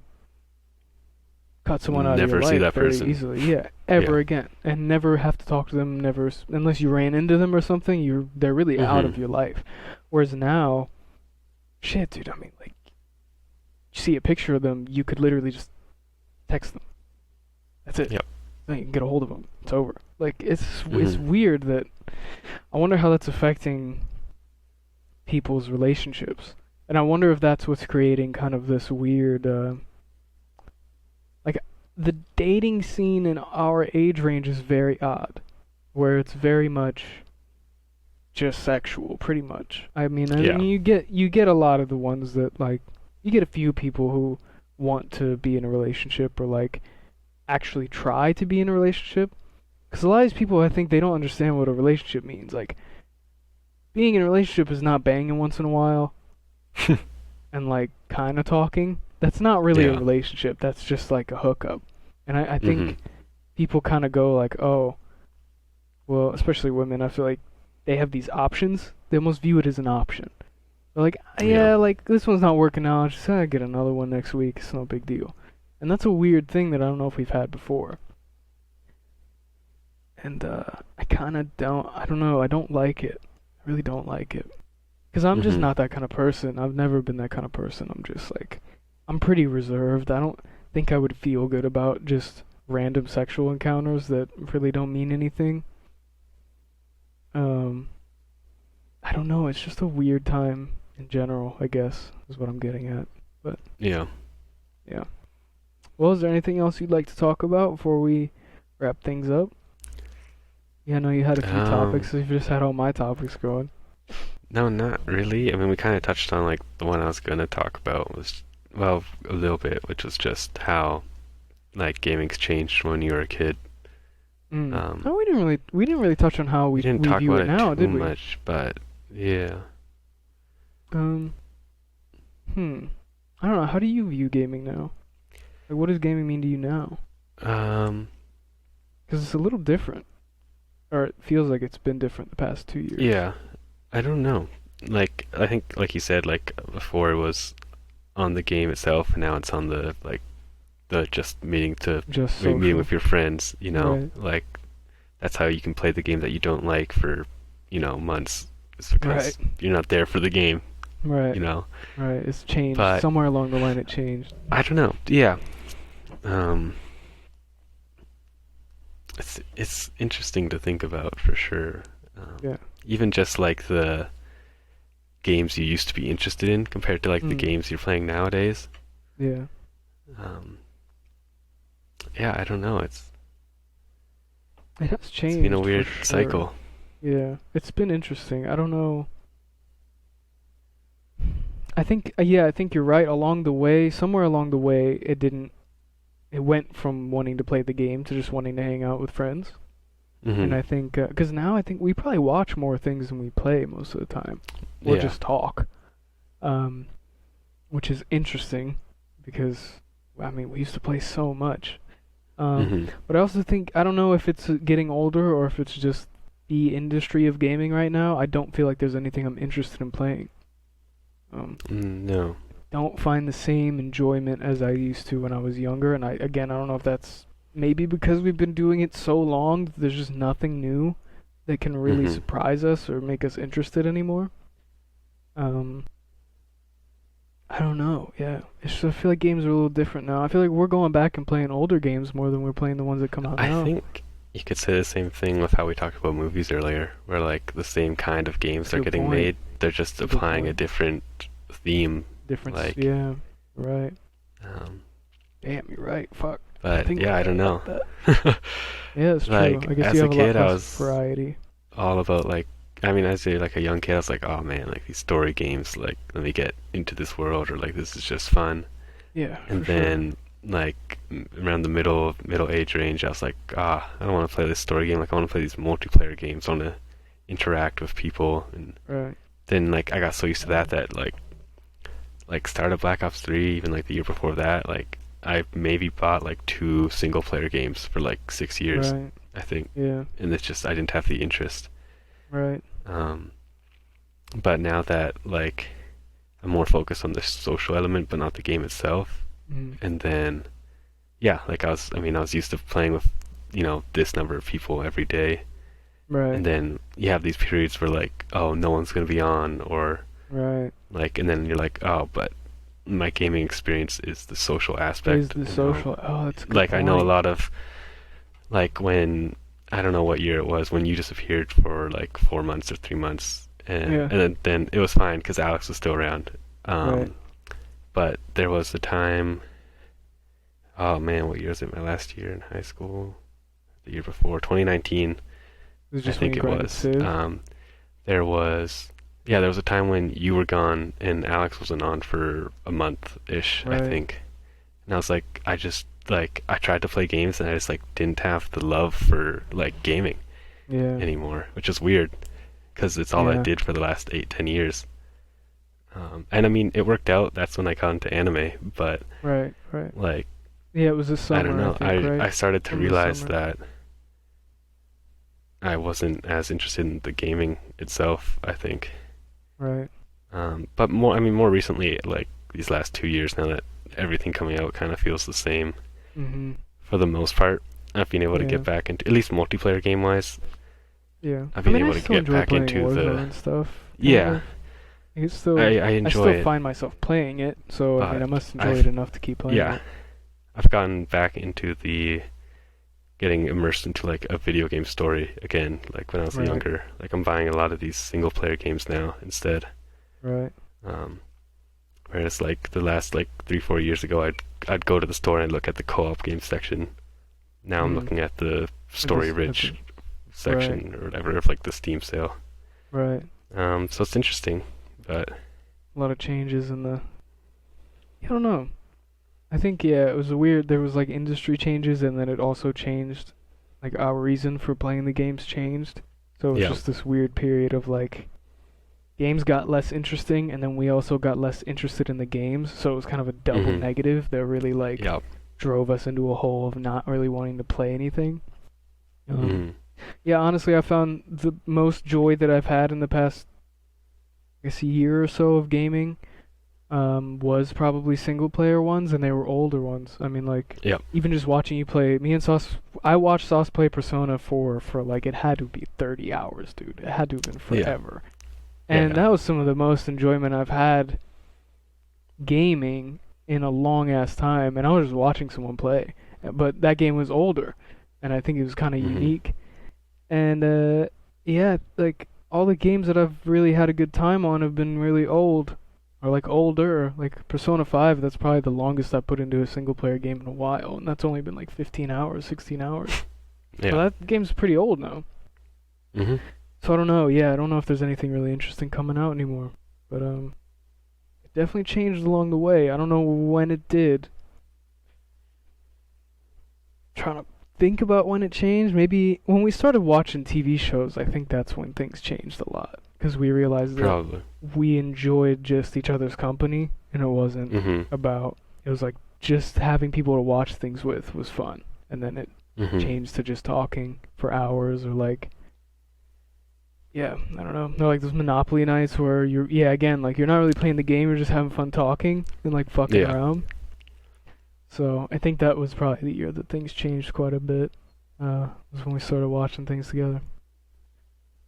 cut someone out of Never your see life that very person. easily. Yeah, ever Yeah. again, and never have to talk to them. Never, unless you ran into them or something. They're really out of Mhm. your life. Whereas now, shit, dude. I mean, like, you see a picture of them, you could literally just text them. That's it. Yep. Then you can get a hold of them. It's over. Like it's Mhm. weird that. I wonder how that's affecting people's relationships, and I wonder if that's what's creating kind of this weird. Like the dating scene in our age range is very odd, where it's very much just sexual, pretty much. I mean, Yeah. you get a lot of the ones that like you get a few people who want to be in a relationship or like actually try to be in a relationship. Because a lot of these people, I think they don't understand what a relationship means. Like being in a relationship is not banging once in a while and like kind of talking. That's not really a Yeah. relationship. That's just like a hookup. And I think Mhm. people kind of go like, oh, well, especially women. I feel like they have these options. They almost view it as an option. They're like, Yeah. yeah, like this one's not working out. Just get another one next week. It's no big deal. And that's a weird thing that I don't know if we've had before. And I kind of don't. I don't know. I don't like it. I really don't like it. Because I'm just Mhm. not that kind of person. I've never been that kind of person. I'm just like, I'm pretty reserved. I don't think I would feel good about just random sexual encounters that really don't mean anything. Um, I don't know. It's just a weird time in general, I guess, is what I'm getting at. But Yeah. yeah. Well, is there anything else you'd like to talk about before we wrap things up? Yeah, I know you had a few topics, so you've just had all my topics going. No, not really. I mean, we kind of touched on like the one I was gonna talk about was, well, a little bit, which was just how like gaming's changed when you were a kid. No, we didn't really touch on how We we didn't talk view about it it now, too did we? much, but yeah. Um, I don't know. How do you view gaming now? Like, what does gaming mean to you now? Um, Because it's a little different, or it feels like it's been different the past 2 years. yeah. I don't know. Like, I think, like you said, like before it was on the game itself, and now it's on the like the just Just meeting social. with your friends. You know, Right. like that's how you can play the game that you don't like for months. It's because you're not there for the game. Right. You know. Right. It's changed. But Somewhere along the line, it changed. I don't know. Yeah. Um, it's interesting to think about for sure. Yeah. Even just like the games you used to be interested in compared to like the Mm. games you're playing nowadays. Yeah. Um, yeah, I don't know. It has It's changed. been a for weird sure. cycle. Yeah. It's been interesting. I don't know. I think you're right. Somewhere along the way, it went from wanting to play the game to just wanting to hang out with friends. And Hmm. I think, because now I think we probably watch more things than we play most of the time, or Yeah. just talk, which is interesting because I mean we used to play so much. Mhm. But I also think I don't know if it's getting older or if it's just the industry of gaming right now. I don't feel like there's anything I'm interested in playing. Um, No. don't find the same enjoyment as I used to when I was younger, and I don't know if that's maybe because we've been doing it so long that there's just nothing new that can really Mhm. surprise us or make us interested anymore. Um, I don't know. Yeah, I feel like games are a little different now. I feel like we're going back and playing older games more than we're playing the ones that come out I now. think you could say the same thing with how we talked about movies earlier, where like the same kind of games That's a are good getting point. made. They're just That's a good applying a point. different theme. Difference. Like, Yeah. Right. um, Damn, you're right. Fuck. I but think yeah, like I that don't know. about that. Yeah, it's true. Like I guess you as a have a lot kid, I less was variety. all about like, I mean, as a like a young kid, I was like, oh man, like these story games, like let me get into this world, or like this is just fun. Yeah, for And sure. then like around the middle age range, I was like, I don't want to play this story game. Like I want to play these multiplayer games. I want to interact with people. And Right. then like I got so used to that like started Black Ops 3, even like the year before that, like I maybe bought like two single player games for like 6 years, Right. I think. Yeah. And it's just I didn't have the interest. Right. Um, but now that like I'm more focused on the social element, but not the game itself. Mm. And then yeah, like I was used to playing with, this number of people every day. And Right. then you have these periods where like, oh, no one's gonna be on, or Right. like, and then you're like, oh, but my gaming experience is the social Is aspect. the social? Oh, that's a good Like I know a point. lot of like when I don't know what year it was when you disappeared for like 4 months or 3 months, and Yeah. then it was fine because Alex was still around. Right. Um, but there was a time. Oh man, what year was it? My last year in high school, the year before, 2019, It was I just when think you it grinded was. Civ. There was, yeah, there was a time when you were gone and Alex wasn't on for a month ish, I Right. think. And I was like, I just like I tried to play games and I just like didn't have the love for like gaming Yeah. anymore, which is weird because it's all I Yeah. did for the last 8, 10 years. And I mean, it worked out. That's when I got into anime, but Right. Right. like Yeah, it was this I don't summer, I know. think, I right? started to From the realize summer. that I wasn't as interested in the gaming itself, I think. Right. But more, I mean, more recently, like these last 2 years, now that everything coming out kind of feels the same Mhm. for the most part, I've been able to get Yeah. back into, at least multiplayer game wise, Yeah. I've I been mean, I able to still get enjoy back playing into Warzone the, and stuff, kind yeah, of. It's still, I I enjoy still it, find myself playing it, so I mean, I but must enjoy it I've, enough to keep playing yeah, it. I've gotten back into the getting immersed into like a video game story again, like when I was Right. younger. Like I'm buying a lot of these single player games now instead. Right. Um, Whereas like the last like 3, 4 years ago, I'd go to the store and I'd look at the co-op game section. Now I'm Mm. looking at the story That's rich a, right. section or whatever of like the Steam sale. Right. So it's interesting, but A lot of changes in the. I don't know. I think yeah, it was weird. There was like industry changes, and then it also changed. Like our reason for playing the games changed. So it was yeah, just this weird period of like games got less interesting, and then we also got less interested in the games. So it was kind of a double mhm, negative that really like yeah, drove us into a hole of not really wanting to play anything. Um, mhm, yeah, honestly, I found the most joy that I've had in the past, I guess, year or so of gaming, was probably single player ones, and they were older ones. I mean, like, yeah, even just watching you play, me and Sauce, I watched Sauce play Persona 4 for like, it had to be 30 hours, dude. It had to have been yeah, forever. And yeah, that was some of the most enjoyment I've had gaming in a long ass time, and I was just watching someone play. But that game was older, and I think it was kind of mhm, unique. And yeah, like all the games that I've really had a good time on have been really old, or like older. Like Persona 5, that's probably the longest I've put into a single player game in a while, and that's only been like 15 hours, 16 hours. So yeah, that game's pretty old now. mhm. So I don't know. Yeah, I don't know if there's anything really interesting coming out anymore. But it definitely changed along the way. I don't know when it did. Trying to think about when it changed. Maybe when we started watching TV shows, I think that's when things changed a lot. Because we realized that Probably. we enjoyed just each other's company, and it wasn't Mhm. about it was like just having people to watch things with was fun, and then it Mhm. changed to just talking for hours, or like, yeah, I don't know. No, like those Monopoly nights where again, like you're not really playing the game, you're just having fun talking and like fucking Yeah. around. So I think that was probably the year that things changed quite a bit. Was when we started watching things together.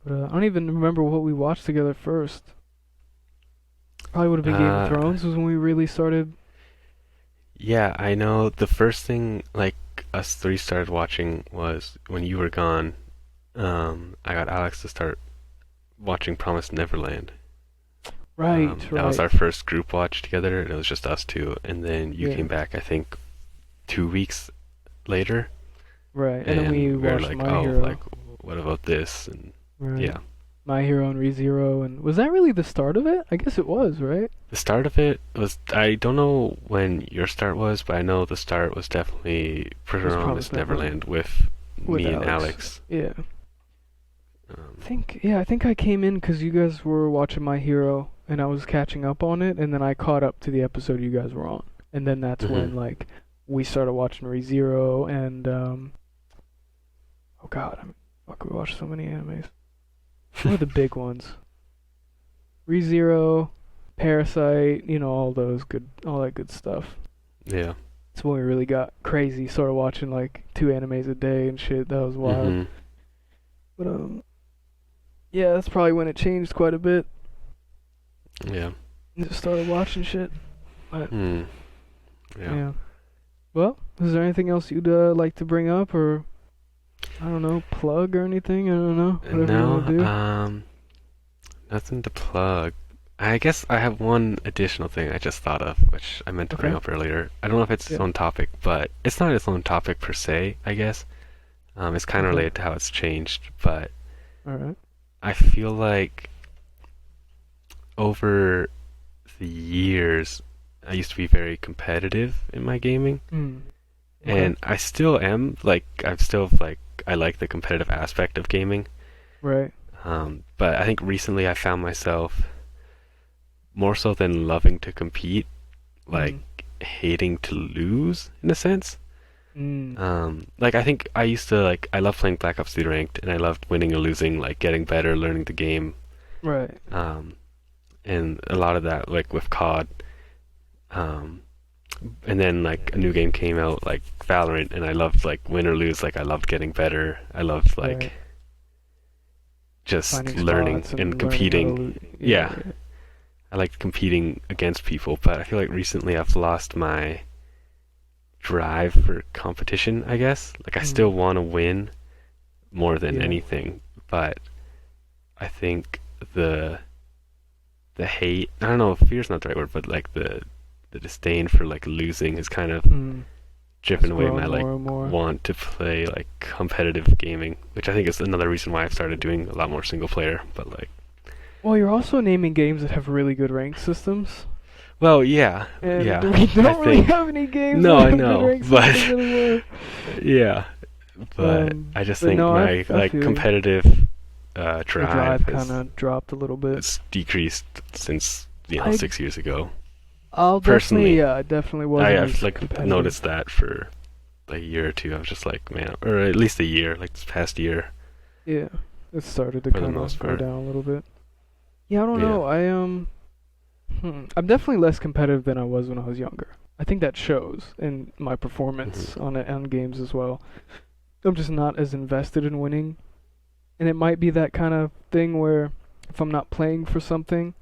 But I don't even remember what we watched together first. Probably would have been Game of Uh, Thrones was when we really started. yeah, I know the first thing like us three started watching was when you were gone. I got Alex to start watching Promised Neverland. Right, That was right. our first group watch together, and it was just us two. And then you Yeah, came back, I think, 2 weeks later, right. And then we and we were watched like, My "Oh, Hero. like, what about this?" And Right. yeah, My Hero and ReZero, and was that really the start of it? I guess it was, right? the start of it was I don't know when your start was, but I know the start was definitely Was Promised Promised Neverland Neverland with with me and Alex. Alex. Yeah. Um, I think I came in because you guys were watching My Hero, and I was catching up on it, and then I caught up to the episode you guys were on, and then that's mhm. when like we started watching ReZero and oh god, I mean, fuck, we watched so many animes. What are the big ones? ReZero, Parasite, all that good stuff. Yeah. It's when we really got crazy, started watching like 2 animes a day and shit. That was wild. Mhm. But yeah, that's probably when it changed quite a bit. Yeah. Just started watching shit. But Hmm. Yeah. yeah. Well, is there anything else you'd like to bring up, or I don't know, plug or anything? I don't know. And Whatever you now, want to do. nothing to plug. I guess I have one additional thing I just thought of, which I meant to bring Okay. up earlier. I don't know if it's its Yeah. own topic, but it's not its own topic per se, I guess. It's kind of Okay. related to how it's changed, but All right. I feel like over the years, I used to be very competitive in my gaming, Mm. Okay. and I still am. Like, I'm still like, I like the competitive aspect of gaming. Right. But I think recently I found myself more so than loving to compete, like Mm. hating to lose in a sense. Mm. Like I think I used to like I love playing Black Ops 3 ranked, and I loved winning or losing, like getting better, learning the game. Right. Um, and a lot of that like with COD. Um, and then like a new game came out like Valorant, and I loved like win or lose. Like I loved getting better. I loved like Right. just Finding learning spots and and learning how to competing. lose. Yeah. Yeah, I liked competing against people, but I feel like recently I've lost my drive for competition, I guess. Like I still Mm. want to win more than Yeah. anything, but I think the the hate, I don't know if fear's not the right word, but like the disdain for like losing has kind of Mm. driven It's away my grown like more and more. want to play like competitive gaming, which I think is another reason why I've started doing a lot more single player, but like Well, you're also naming games that have really good rank systems, well, yeah, and yeah. we I don't really think have any games no, that I have good know, rank but systems anymore. yeah, but I just But think no, my I like feel you. competitive The drive drive kind has of dropped a little bit. it's decreased since I 6 years ago. I'll definitely Personally, yeah, I definitely wasn't I've as like competitive. noticed that for a year or two. I was just like, man, or at least a year, like this past year, Yeah, it started to for the kind most of go part. down a little bit. Yeah, I don't Yeah. know. I'm definitely less competitive than I was when I was younger. I think that shows in my performance Hmm. on games as well. I'm just not as invested in winning, and it might be that kind of thing where if I'm not playing for something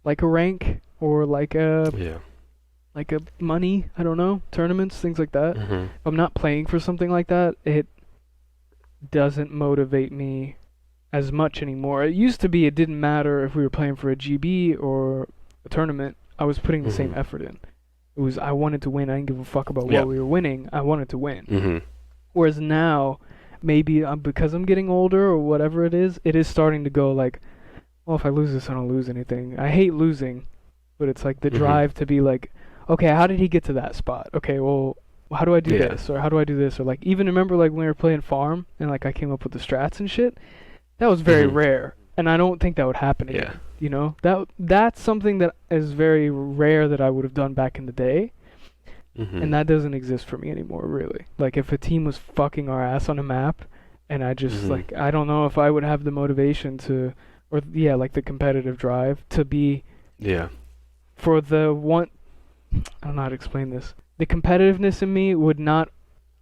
like a rank or Yeah. like a money, I don't know, tournaments, things like that. Hmm. If I'm not playing for something like that, it doesn't motivate me as much anymore. It used to be it didn't matter if we were playing for a GB or a tournament. I was putting the same Hmm. effort in. It was I wanted to win. I didn't give a fuck about Yeah. what we were winning. I wanted to win. Hmm. Whereas now, maybe because I'm getting older or whatever it is starting to go like, well, if I lose this, I don't lose anything. I hate losing, but it's like the Hmm. drive to be like, okay, how did he get to that spot? Okay, well, how do I do Yeah. this? Or how do I do this? Or like, even remember like when we were playing Farm and like I came up with the strats and shit? That was very Hmm. rare. And I don't think that would happen Yeah. again. You know? That's something that is very rare that I would have done back in the day. And that doesn't exist for me anymore, really. Like, if a team was fucking our ass on a map, and I just, like, I don't know if I would have the motivation to, or, yeah, like, the competitive drive to be, Yeah. for the one, I don't know how to explain this. The competitiveness in me would not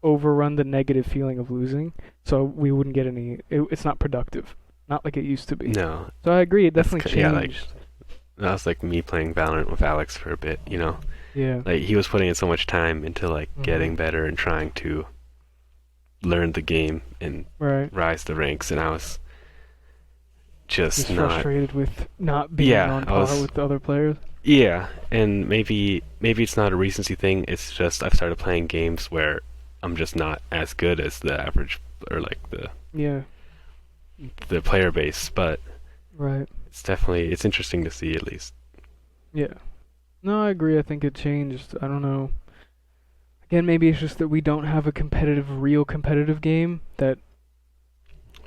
overrun the negative feeling of losing, so we wouldn't get it's not productive. Not like it used to be. No. So I agree, it That's definitely yeah, like changed. that was like me playing Valorant with Alex for a bit, you know. Yeah. Like he was putting in so much time into like getting better and trying to learn the game and Right. rise the ranks, and I was just Just not. frustrated with not being Yeah, on I par was. with the other players. Yeah, and maybe it's not a recency thing. It's just I've started playing games where I'm just not as good as the average or like Yeah. the player base, but Right. it's interesting to see at least. Yeah. No, I agree. I think it changed. I don't know. Again, maybe it's just that we don't have a real competitive game that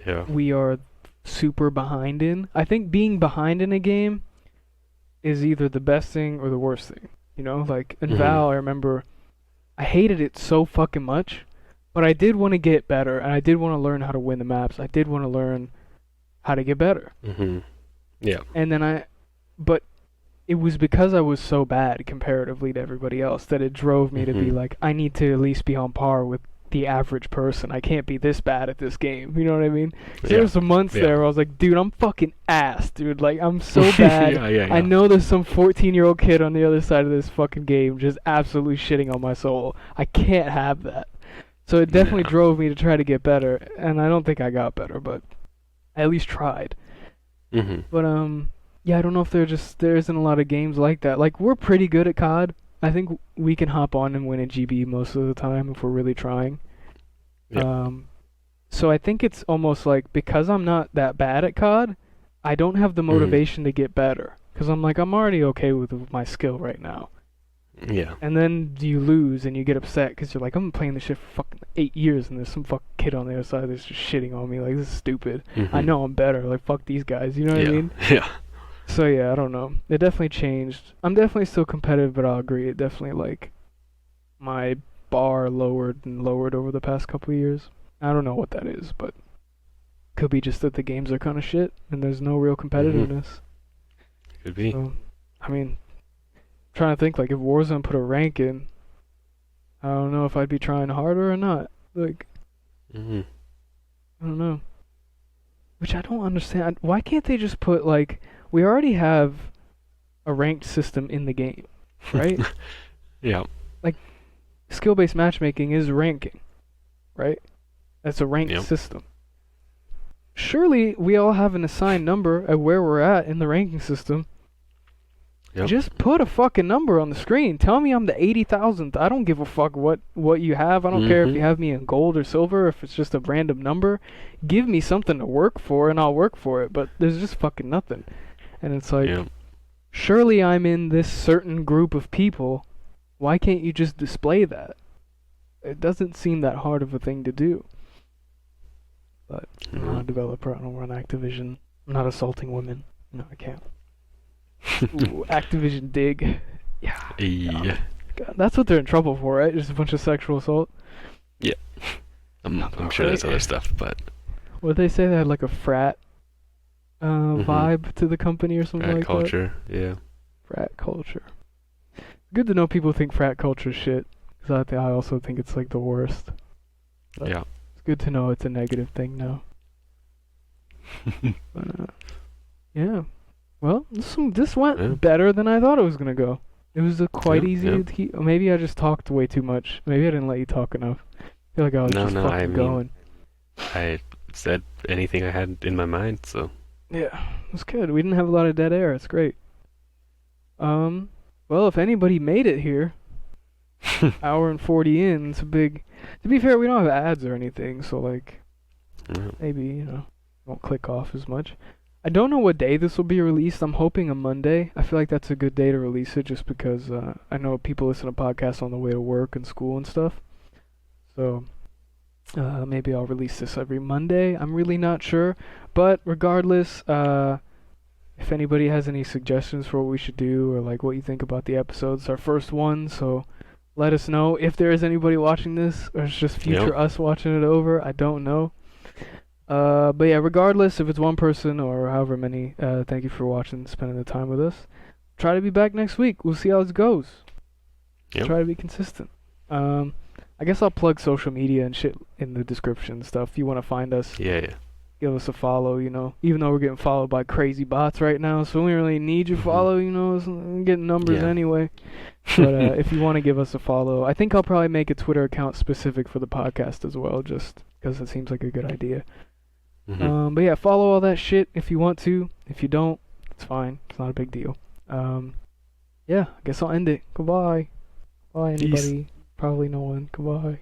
Yeah. we are super behind in. I think being behind in a game is either the best thing or the worst thing. You know, like in Val, I remember I hated it so fucking much, but I did want to get better, and I did want to learn how to win the maps. I did want to learn how to get better. Yeah. And then but it was because I was so bad comparatively to everybody else that it drove me to be like, I need to at least be on par with the average person. I can't be this bad at this game. You know what I mean? So there were some months there where I was like, dude, I'm fucking ass, dude. Like, I'm so bad. Yeah. I know there's some 14-year-old kid on the other side of this fucking game just absolutely shitting on my soul. I can't have that. So it definitely drove me to try to get better. And I don't think I got better, but I at least tried. But, yeah, I don't know if there isn't a lot of games like that. Like, we're pretty good at COD. I think we can hop on and win a GB most of the time if we're really trying. So I think it's almost like, because I'm not that bad at COD, I don't have the motivation to get better. Because I'm like, I'm already okay with my skill right now. Yeah. And then you lose and you get upset because you're like, I'm playing this shit for fucking 8 years and there's some fucking kid on the other side that's just shitting on me. Like, this is stupid. I know I'm better. Like, fuck these guys. You know what I mean? Yeah. So yeah, I don't know. It definitely changed. I'm definitely still competitive, but I'll agree. It definitely, like, my bar lowered and lowered over the past couple of years. I don't know what that is, but could be just that the games are kind of shit and there's no real competitiveness. Could be. So, I mean, trying to think, like, if Warzone put a rank in, I don't know if I'd be trying harder or not. Like, I don't know. Which I don't understand. Why can't they just put, like, we already have a ranked system in the game, right? Yeah. Like, skill-based matchmaking is ranking, right? That's a ranked system. Surely we all have an assigned number at where we're at in the ranking system. Just put a fucking number on the screen. Tell me I'm the 80,000th. I don't give a fuck what you have. I don't care if you have me in gold or silver, if it's just a random number. Give me something to work for and I'll work for it. But there's just fucking nothing. And it's like, surely I'm in this certain group of people. Why can't you just display that? It doesn't seem that hard of a thing to do. But I'm not a developer. I don't run Activision. I'm not assaulting women. No, I can't. Ooh, Activision dig. Yeah. God, that's what they're in trouble for, right? Just a bunch of sexual assault. Yeah. I'm sure there's other stuff, but what did they say? They had like a frat vibe to the company or something frat like culture. that. Yeah. Frat culture. Good to know people think frat culture is shit. Because I also think it's like the worst. But it's good to know it's a negative thing now. But, yeah. Well, this went better than I thought it was gonna go. It was quite easy to keep. Maybe I just talked way too much. Maybe I didn't let you talk enough. I feel like I was fucking going. I said anything I had in my mind, so. Yeah, it was good. We didn't have a lot of dead air. It's great. Well, if anybody made it here, hour and 40 in, it's a big. To be fair, we don't have ads or anything, so like, maybe won't click off as much. I don't know what day this will be released. I'm hoping a Monday. I feel like that's a good day to release it just because I know people listen to podcasts on the way to work and school and stuff. So maybe I'll release this every Monday. I'm really not sure. But regardless, if anybody has any suggestions for what we should do or like what you think about the episodes, it's our first one, so Let us know if there is anybody watching this, or it's just future Yep. us watching it over. I don't know. But yeah, regardless if it's one person or however many, thank you for watching, spending the time with us. Try to be back next week. We'll see how it goes. Yep. Try to be consistent. I guess I'll plug social media and shit in the description and stuff. If you want to find us, Yeah. give us a follow, even though we're getting followed by crazy bots right now, so we don't really need your follow, we're getting numbers Yeah. anyway. But if you want to give us a follow, I think I'll probably make a Twitter account specific for the podcast as well, just because it seems like a good idea. But yeah, follow all that shit if you want to. If you don't, it's fine. It's not a big deal. Yeah, I guess I'll end it. Goodbye. Bye, Peace. anybody. Probably no one. Goodbye.